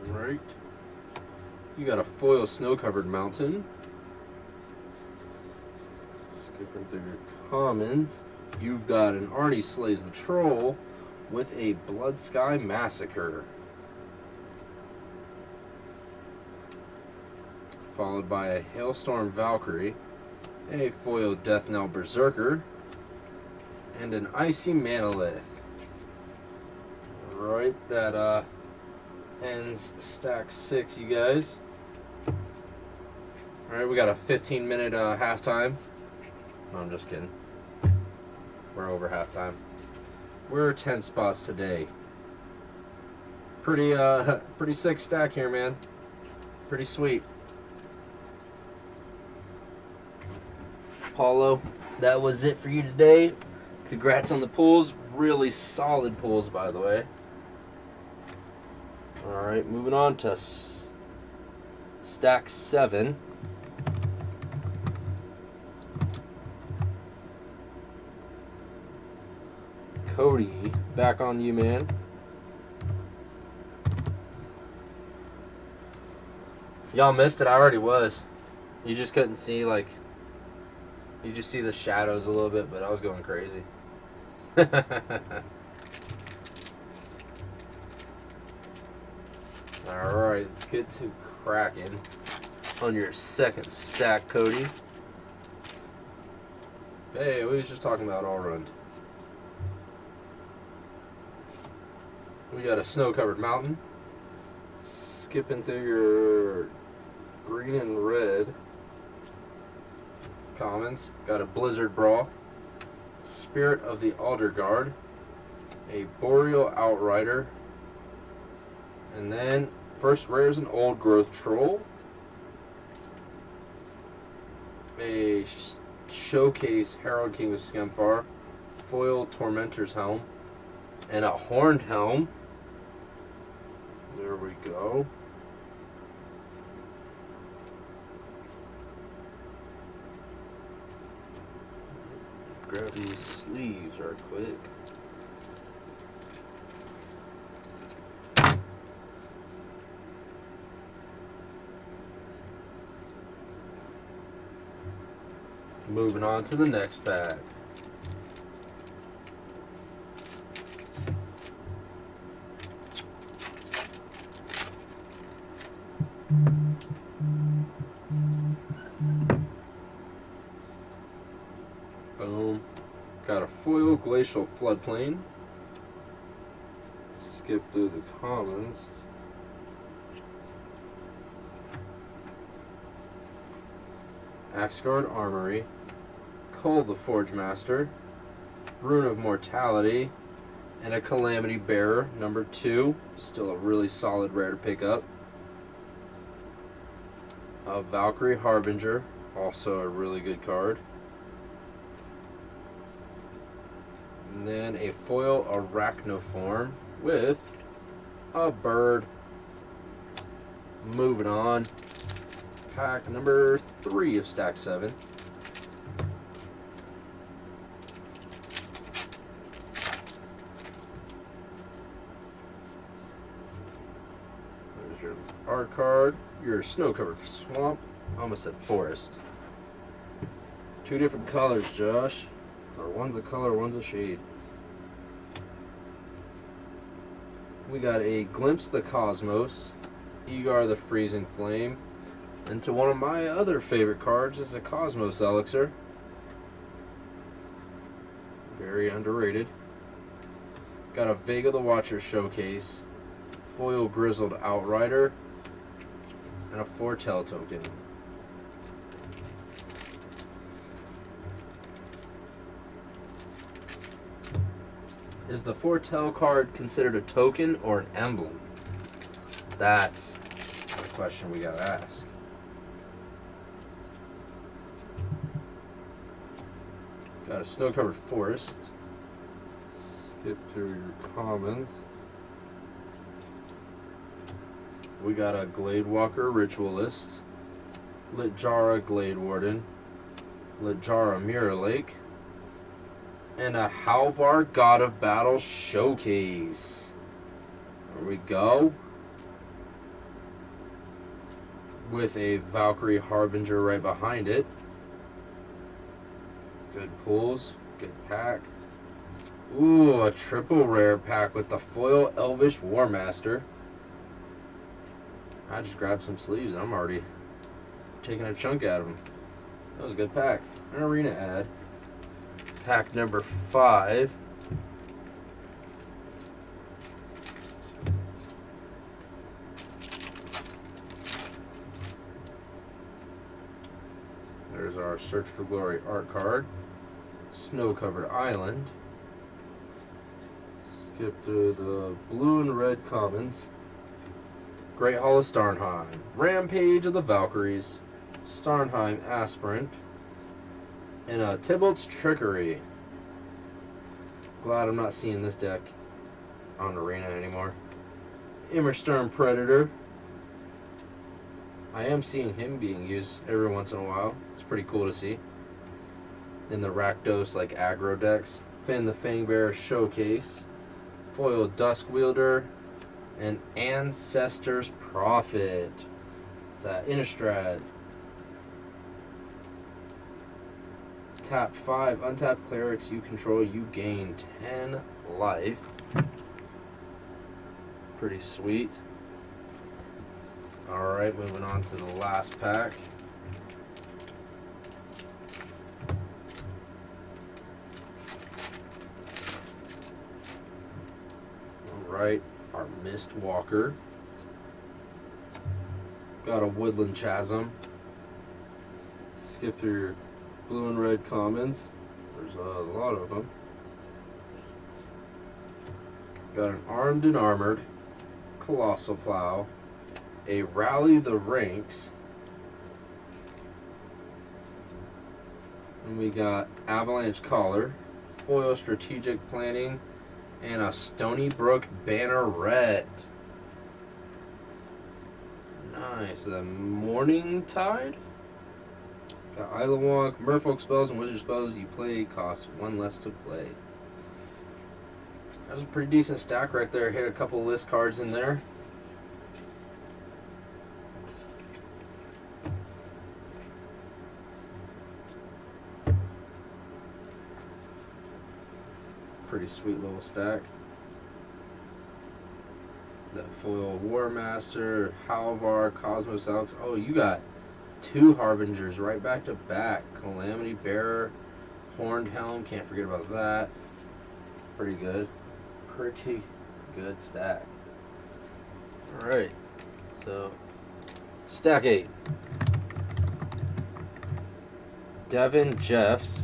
Right. You got a foil snow-covered mountain. Skipping through your commons. You've got an Arnie Slays the Troll with a Blood Sky Massacre. Followed by a Hailstorm Valkyrie, a foil Death Knell Berserker, and an Icy Manolith. Right, that ends stack 6, you guys. Alright, we got a 15-minute halftime. No, I'm just kidding. We're over halftime. We're 10 spots today. Pretty sick stack here, man. Pretty sweet. Paulo, that was it for you today. Congrats on the pulls. Really solid pulls, by the way. Alright, moving on to stack 7. Cody, back on you, man. Y'all missed it. I already was. You just couldn't see, like, you just see the shadows a little bit, but I was going crazy. Alright, let's get to cracking on your second stack, Cody. Hey, we was just talking about all run. We got a snow-covered mountain. Skipping through your green and red commons. Got a Blizzard Brawl. Spirit of the Alder Guard. A Boreal Outrider. And then, first rare's an Old Growth Troll. A Showcase Herald King of Skemfar. Foil Tormentor's Helm. And a Horned Helm. There we go. Grab these sleeves right quick. Moving on to the next pack. Boom. Got a foil Glacial Floodplain. Skip through the commons. Axguard Armory. Cull the Forge Master. Rune of Mortality. And a Calamity Bearer, number 2. Still a really solid rare to pick up. A Valkyrie Harbinger. Also a really good card. And then a foil Arachnoform with a bird. Moving on. Pack number 3 of stack 7. There's your art card. Your snow-covered swamp. Almost said forest. 2 different colors, Josh. Or one's a color, one's a shade. We got a Glimpse the Cosmos, Egar the Freezing Flame, and to one of my other favorite cards is a Cosmos Elixir. Very underrated. Got a Vega the Watcher Showcase, Foil Grizzled Outrider, and a Foretell token. Is the Foretell card considered a token or an emblem? That's the question we gotta ask. Got a snow-covered forest. Skip through your commons. We got a Gladewalker Ritualist, Litjara Glade Warden, Litjara Mirror Lake, and a Halvar God of Battle Showcase. There we go. With a Valkyrie Harbinger right behind it. Good pulls, good pack. Ooh, a triple rare pack with the foil Elvish War Master. I just grabbed some sleeves and I'm already taking a chunk out of them. That was a good pack. An arena ad. Pack number 5. There's our Search for Glory art card. Snow-covered island. Skip to the blue and red commons. Great Hall of Starnheim. Rampage of the Valkyries. Starnheim Aspirant. And a Tybalt's Trickery. Glad I'm not seeing this deck on Arena anymore. Immersturm Predator. I am seeing him being used every once in a while. It's pretty cool to see. In the Rakdos like aggro decks. Finn the Fangbearer Showcase. Foil Dusk Wielder. And Ancestor's Prophet. It's Innistrad. Tap 5. Untap clerics you control. You gain 10 life. Pretty sweet. Alright, moving on to the last pack. Alright, our Mist Walker. Got a Woodland Chasm. Skip through your blue and red commons. There's a lot of them. Got an Armed and Armored, Colossal Plow, a Rally the Ranks, and we got Avalanche Collar, Foil Strategic Planning, and a Stony Brook Banneret. Nice. The Morning Tide. Got Isle Walk, Merfolk spells and wizard spells you play cost 1 less to play. That was a pretty decent stack right there. Hit a couple list cards in there. Pretty sweet little stack. The foil War Master, Halvar, Cosmos Alex. Oh, you got 2 Harbingers right back to back. Calamity Bearer, Horned Helm. Can't forget about that. Pretty good. Pretty good stack. Alright. So, stack 8. Devin Jeffs.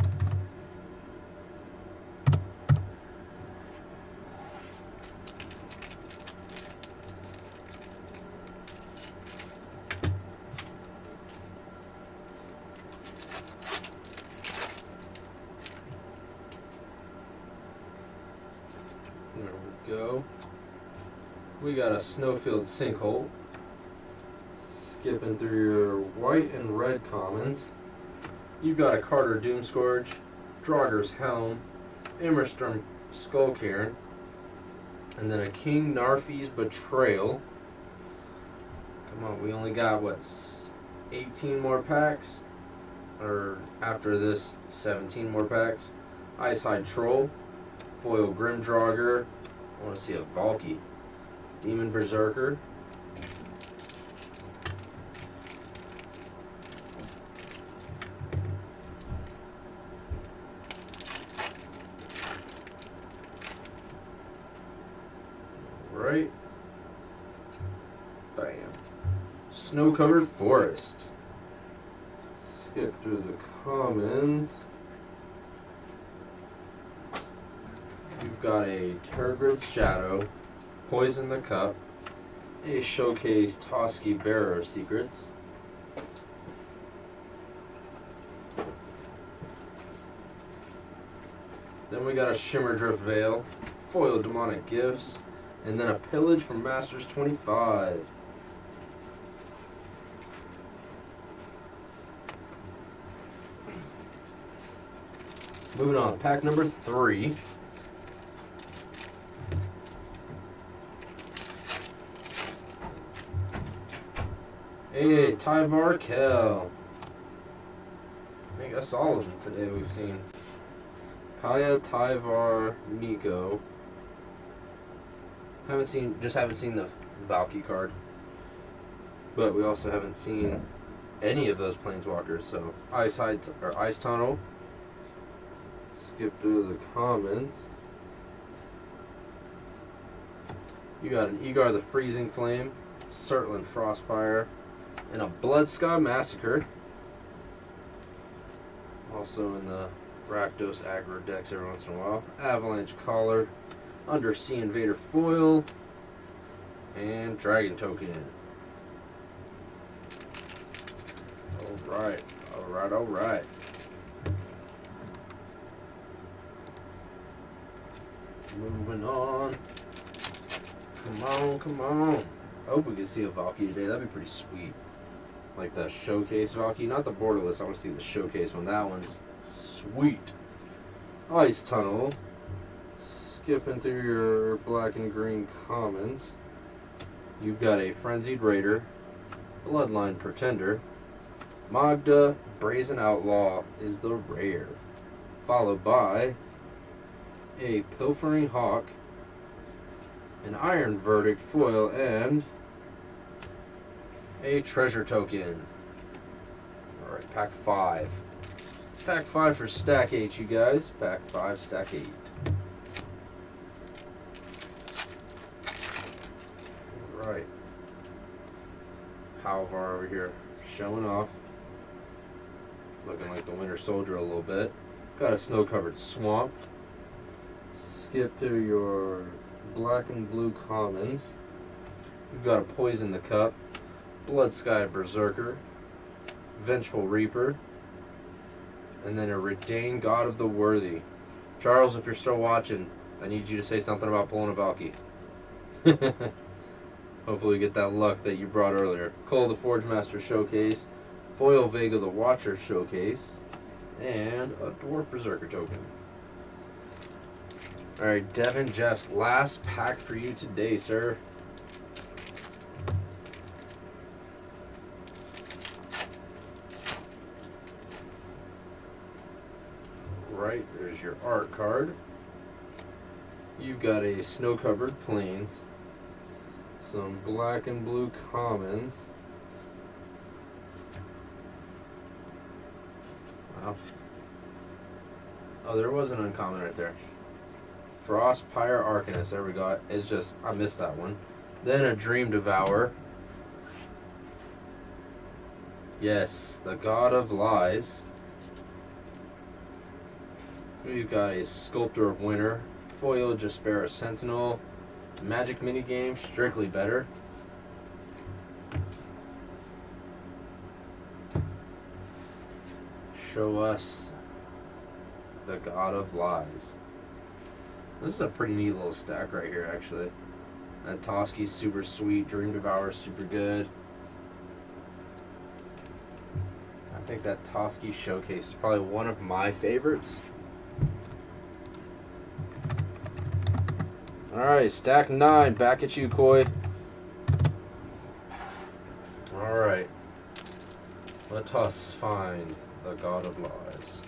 There we go. We got a Snowfield Sinkhole. Skipping through your white and red commons. You've got a Carter Doomscourge, Draugr's Helm, Immersturm Skullcairn, and then a King Narfi's Betrayal. Come on, we only got, what, 18 more packs? Or after this, 17 more packs. Icehide Troll, Foil Grim Draugr. I want to see a Valky. Demon Berserker. Right. Bam. Snow-covered forest. Skip through the commons. You've got a Tergrid's Shadow, Poison the Cup, a Showcase Toski Bearer of Secrets, then we got a Shimmerdrift Veil, Foil Demonic Gifts, and then a Pillage from Masters 25. Moving on, pack number 3. Hey, Tyvar Kell. I think that's all of them today we've seen. Kaya, Tyvar, Miko. Haven't seen the Valky card. But we also haven't seen any of those Planeswalkers, so Ice Tunnel. Skip through the commons. You got an Egar the Freezing Flame, Surtland Frostfire, and a Bloodsky Massacre. Also in the Rakdos aggro decks every once in a while. Avalanche Collar, Undersea Invader Foil, and Dragon Token. Alright, alright, alright. Moving on. Come on, come on. I hope we can see a Valky today. That'd be pretty sweet. Like the Showcase Valky. Not the borderless. I want to see the Showcase one. That one's sweet. Ice Tunnel. Skipping through your black and green commons. You've got a Frenzied Raider. Bloodline Pretender. Magda Brazen Outlaw is the rare. followed by a Pilfering Hawk, an Iron Verdict foil, and a treasure token. Alright, pack 5. Pack 5 for stack 8, you guys. Pack 5, stack 8. Alright. Halvar over here showing off. Looking like the Winter Soldier a little bit. Got a snow-covered swamp. Skip to your black and blue commons. You've got a Poison the Cup, Blood Sky Berserker, Vengeful Reaper, and then a Redain God of the Worthy. Charles, if you're still watching, I need you to say something about pulling a Valky. Hopefully we get that luck that you brought earlier. Cole the Forge Master Showcase, Foil Vega the Watcher Showcase, and a Dwarf Berserker token. Alright, Devin Jeff's last pack for you today, sir. Right, there's your art card. You've got a snow-covered plains, some black and blue commons. Wow. Oh, there was an uncommon right there. Frostpire Arcanist, there we go. It's just, I missed that one. Then a Dream Devourer. Yes, the God of Lies. We've got a Sculptor of Winter, Foil Jaspera Sentinel, Magic Minigame, Strictly Better. Show us the God of Lies. This is a pretty neat little stack right here, actually. That Toski's super sweet, Dream Devourer super good. I think that Toski Showcase is probably one of my favorites. Alright, stack 9, back at you, Coy. Alright. Let us find the God of Lies.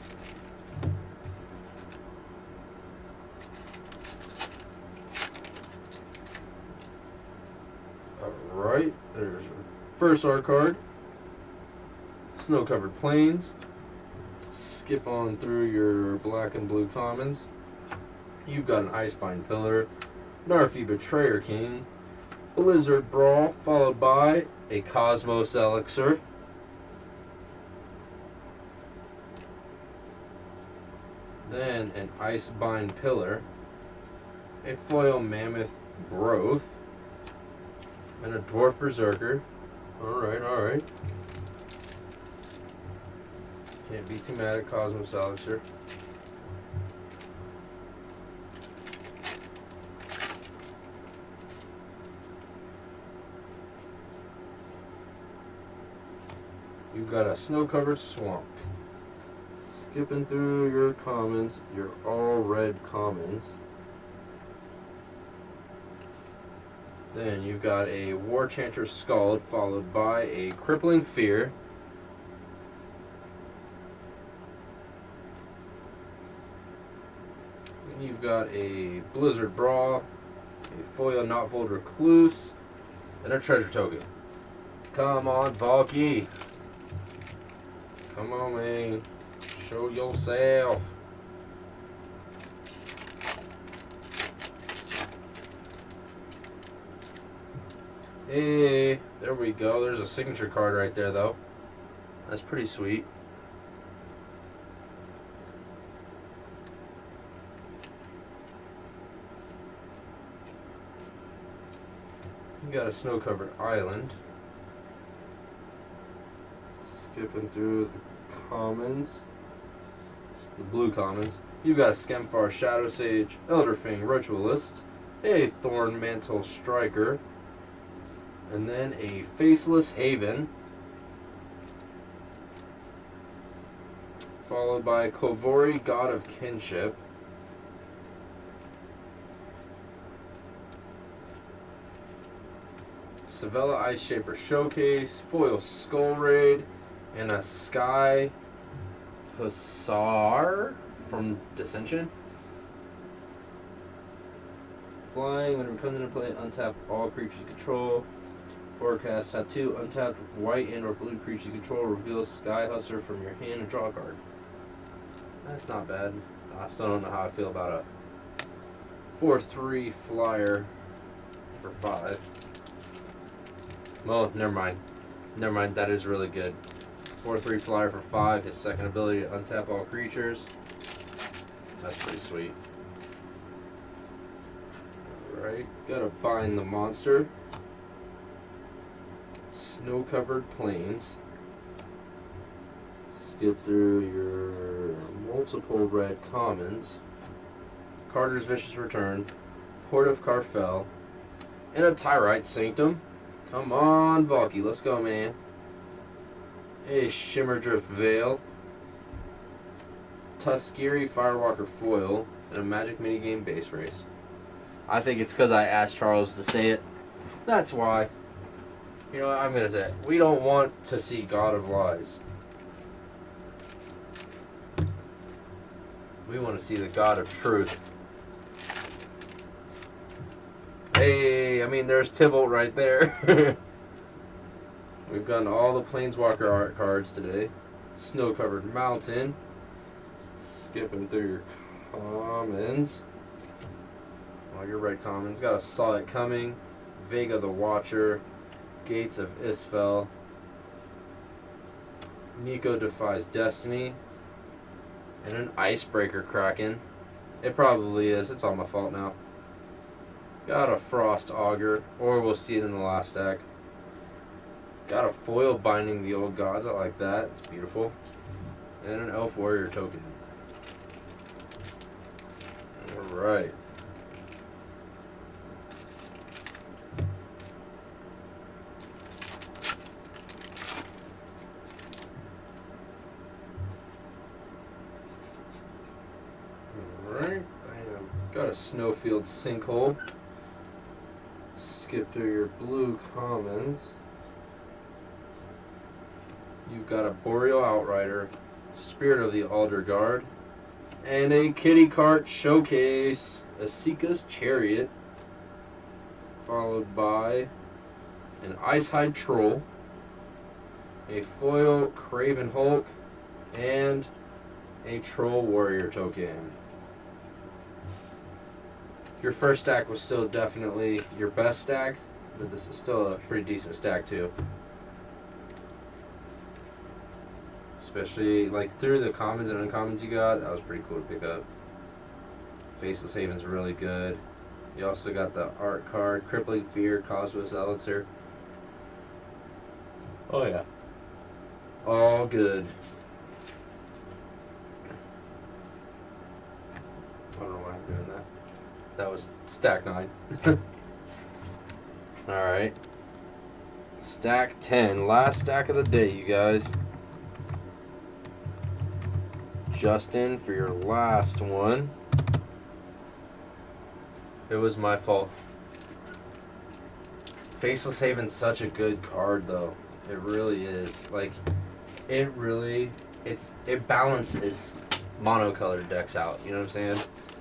Alright, there's our first art card. Snow-covered plains. Skip on through your black and blue commons. You've got an Icebind Pillar, Narfi Betrayer King, Blizzard Brawl, followed by a Cosmos Elixir, then an Icebind Pillar, a Foil Mammoth Growth, and a Dwarf Berserker. Alright. Can't be too mad at Cosmos Elixir. You've got a snow-covered swamp. Skipping through your commons, your all red commons. Then you've got a War Chanter Scald, followed by a Crippling Fear. Then you've got a Blizzard Brawl, a Foil Knotfold Recluse, and a Treasure Token. Come on, Valky. Come on, man. Show yourself. Hey, there we go. There's a signature card right there, though. That's pretty sweet. You got a snow-covered island. Skipping through the commons, the blue commons. You've got Skemfar Shadow Sage, Elderfang Ritualist, a Thorn Mantle Striker, and then a Faceless Haven, followed by Kovori God of Kinship, Sevella Ice Shaper Showcase, Foil Skull Raid, and a Sky Hussar from Dissension. Flying, whenever it comes into play, untap all creatures you control. Forecast, have 2 untapped white and or blue creatures you control. Reveal Sky Hustler from your hand and draw a card. That's not bad. I still don't know how I feel about a 4/3 flyer for 5. Well, never mind. Never mind, that is really good. 4/3 flyer for 5. His second ability to untap all creatures. That's pretty sweet. Alright, gotta bind the monster. Snow-covered plains. Skip through your multiple red commons. Carter's Vicious Return. Port of Carfel. And a Tyrite Sanctum. Come on, Valky, let's go, man. A Shimmerdrift Veil. Tuskegee Firewalker Foil. And a Magic Minigame Base Race. I think it's because I asked Charles to say it. That's why. You know what I'm going to say? We don't want to see God of Lies. We want to see the God of Truth. Hey, I mean, there's Tybalt right there. We've gotten all the Planeswalker art cards today. Snow-covered mountain. Skipping through your commons. All your red commons. Got a Saw It Coming. Vega the Watcher. Gates of Isfel. Nico Defies Destiny. And an Icebreaker Kraken. It probably is. It's all my fault now. Got a Frost Augur. Or we'll see it in the last stack. Got a foil Binding the Old Gods. I like that. It's beautiful. And an Elf Warrior token. Alright. Alright. Got a Snowfield Sinkhole. Skip through your blue commons. You've got a Boreal Outrider, Spirit of the Alder Guard, and a Kitty Cart Showcase, Asika's Chariot, followed by an Icehide Troll, a foil Craven Hulk, and a Troll Warrior token. Your first stack was still definitely your best stack, but this is still a pretty decent stack too. Especially like through the commons and uncommons you got, that was pretty cool to pick up. Faceless Haven's really good. You also got the art card, Crippling Fear, Cosmos Elixir. Oh yeah. All good. I don't know why I'm doing that. That was stack 9. Alright. Stack 10. Last stack of the day, you guys. Justin, for your last one. It was my fault. Faceless Haven's such a good card, though. It really is. Like, it balances monocolored decks out. You know what I'm saying?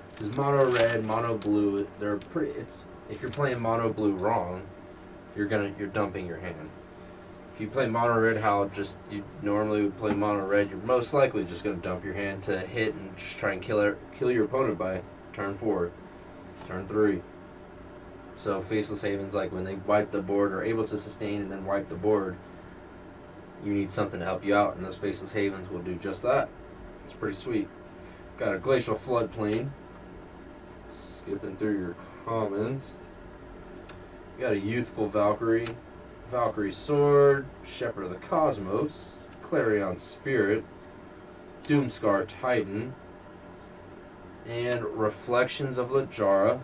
Because mono red, mono blue, they're pretty. If you're playing mono blue wrong, you're dumping your hand. If you play mono red how just you normally would play mono red, you're most likely just gonna dump your hand to hit and just try and kill your opponent by turn 4, turn 3. So Faceless Haven's like when they wipe the board or able to sustain and then wipe the board, you need something to help you out, and those Faceless Havens will do just that. It's pretty sweet. Got a Glacial Floodplain. Skipping through your commons. You got a Youthful Valkyrie, Valkyrie Sword, Shepherd of the Cosmos, Clarion Spirit, Doomscar Titan, and Reflections of Lajara,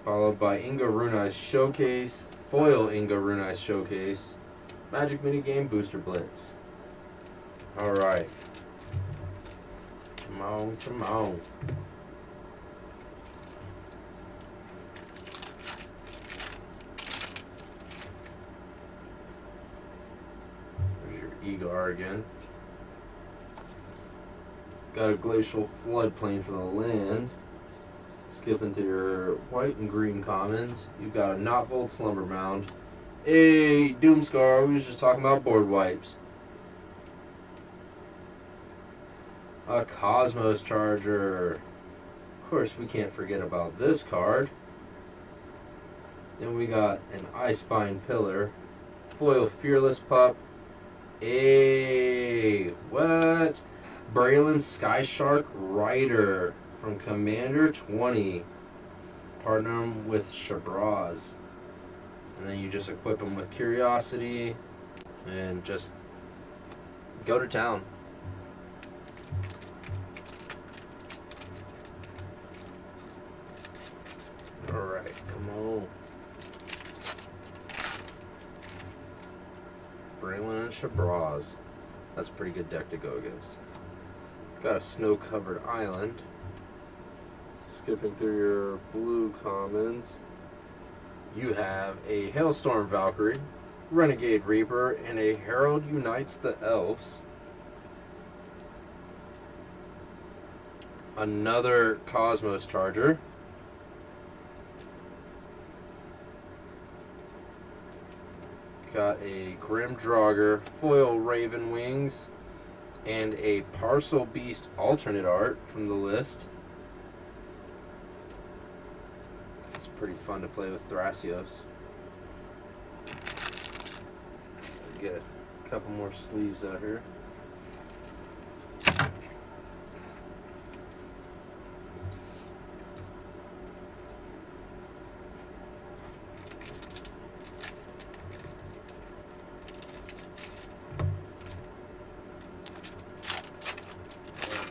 followed by Inga Runai's Showcase, Foil Inga Runai's Showcase, Magic Minigame Booster Blitz. Alright. Come on, come on. There's your Egar again. Got a glacial floodplain for the land. Skipping to your white and green commons. You've got a Knotvold Slumber Mound. A Doomscar, we was just talking about board wipes. A Cosmos Charger. Of course, we can't forget about this card. Then we got an Icespine Pillar. Foil Fearless Pup. What? Braylon Sky Shark Rider from Commander 20. Partner him with Shabraz. And then you just equip him with Curiosity and just go to town. Alright, come on. Braylon and Shabraz. That's a pretty good deck to go against. Got a snow-covered island. Skipping through your blue commons. You have a Hailstorm Valkyrie, Renegade Reaper, and a Herald Unites the Elves. Another Cosmos Charger. Got a Grim Draugr, Foil Raven Wings, and a Parcel Beast alternate art from the list. It's pretty fun to play with Thrasios. Get a couple more sleeves out here.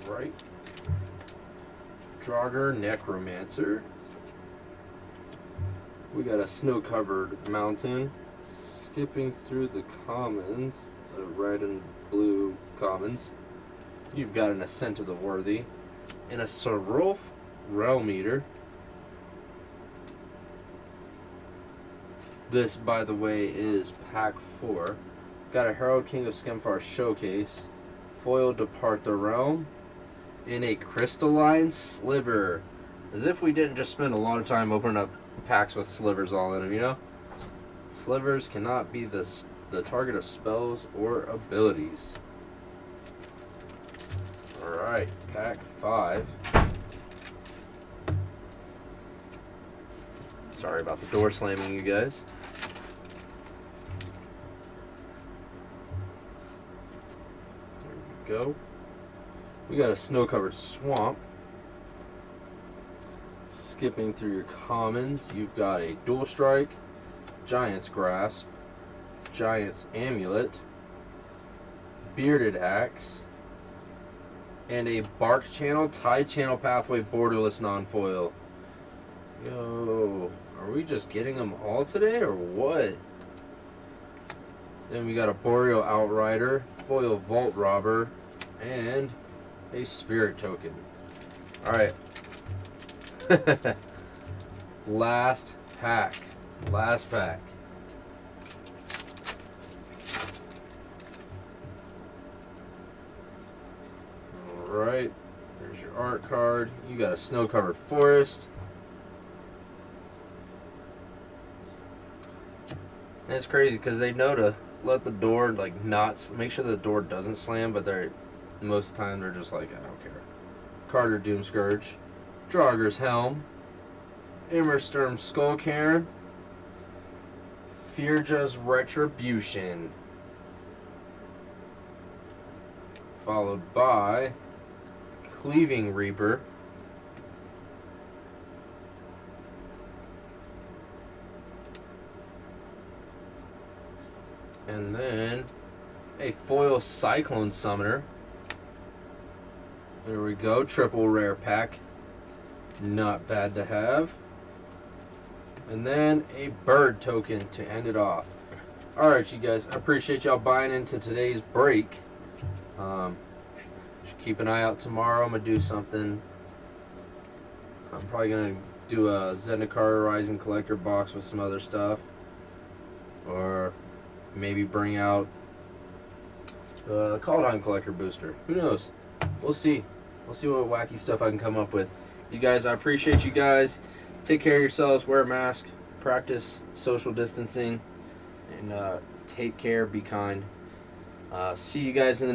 Right. Draugr Necromancer. We got a snow-covered mountain. Skipping through the commons, the red and blue commons. You've got an Ascent of the Worthy and a Sarulf Realm Eater. This, by the way, is pack 4. Got a Herald King of Skemfar Showcase, Foil Depart the Realm, and a Crystalline Sliver. As if we didn't just spend a lot of time opening up packs with slivers all in them, you know? Slivers cannot be the target of spells or abilities. Alright, pack 5. Sorry about the door slamming, you guys. There we go. We got a snow-covered swamp. Skipping through your commons, you've got a Dual Strike, Giant's Grasp, Giant's Amulet, Bearded Axe, and a Bark Channel, Tide Channel Pathway Borderless Non-Foil. Yo, are we just getting them all today or what? Then we got a Boreal Outrider, Foil Vault Robber, and a Spirit Token. Alright. Last pack. Last pack. Alright. There's your art card. You got a snow-covered forest. And it's crazy because they know to let the door, like, not make sure the door doesn't slam, but they're most of the time they're just like, I don't care. Carter Doomscourge, Draugr's Helm, Immersturm Skullcairn, Firja's Retribution, followed by Cleaving Reaper, and then a foil Cyclone Summoner. There we go, triple rare pack. Not bad to have. And then a bird token to end it off. Alright, you guys, I appreciate y'all buying into today's break. Should keep an eye out tomorrow. I'm going to do something. I'm probably going to do a Zendikar Rising Collector box with some other stuff. Or maybe bring out the Kaldheim Collector booster. Who knows? We'll see. We'll see what wacky stuff I can come up with. You guys, I appreciate you guys. Take care of yourselves. Wear a mask. Practice social distancing. And take care. Be kind. See you guys in the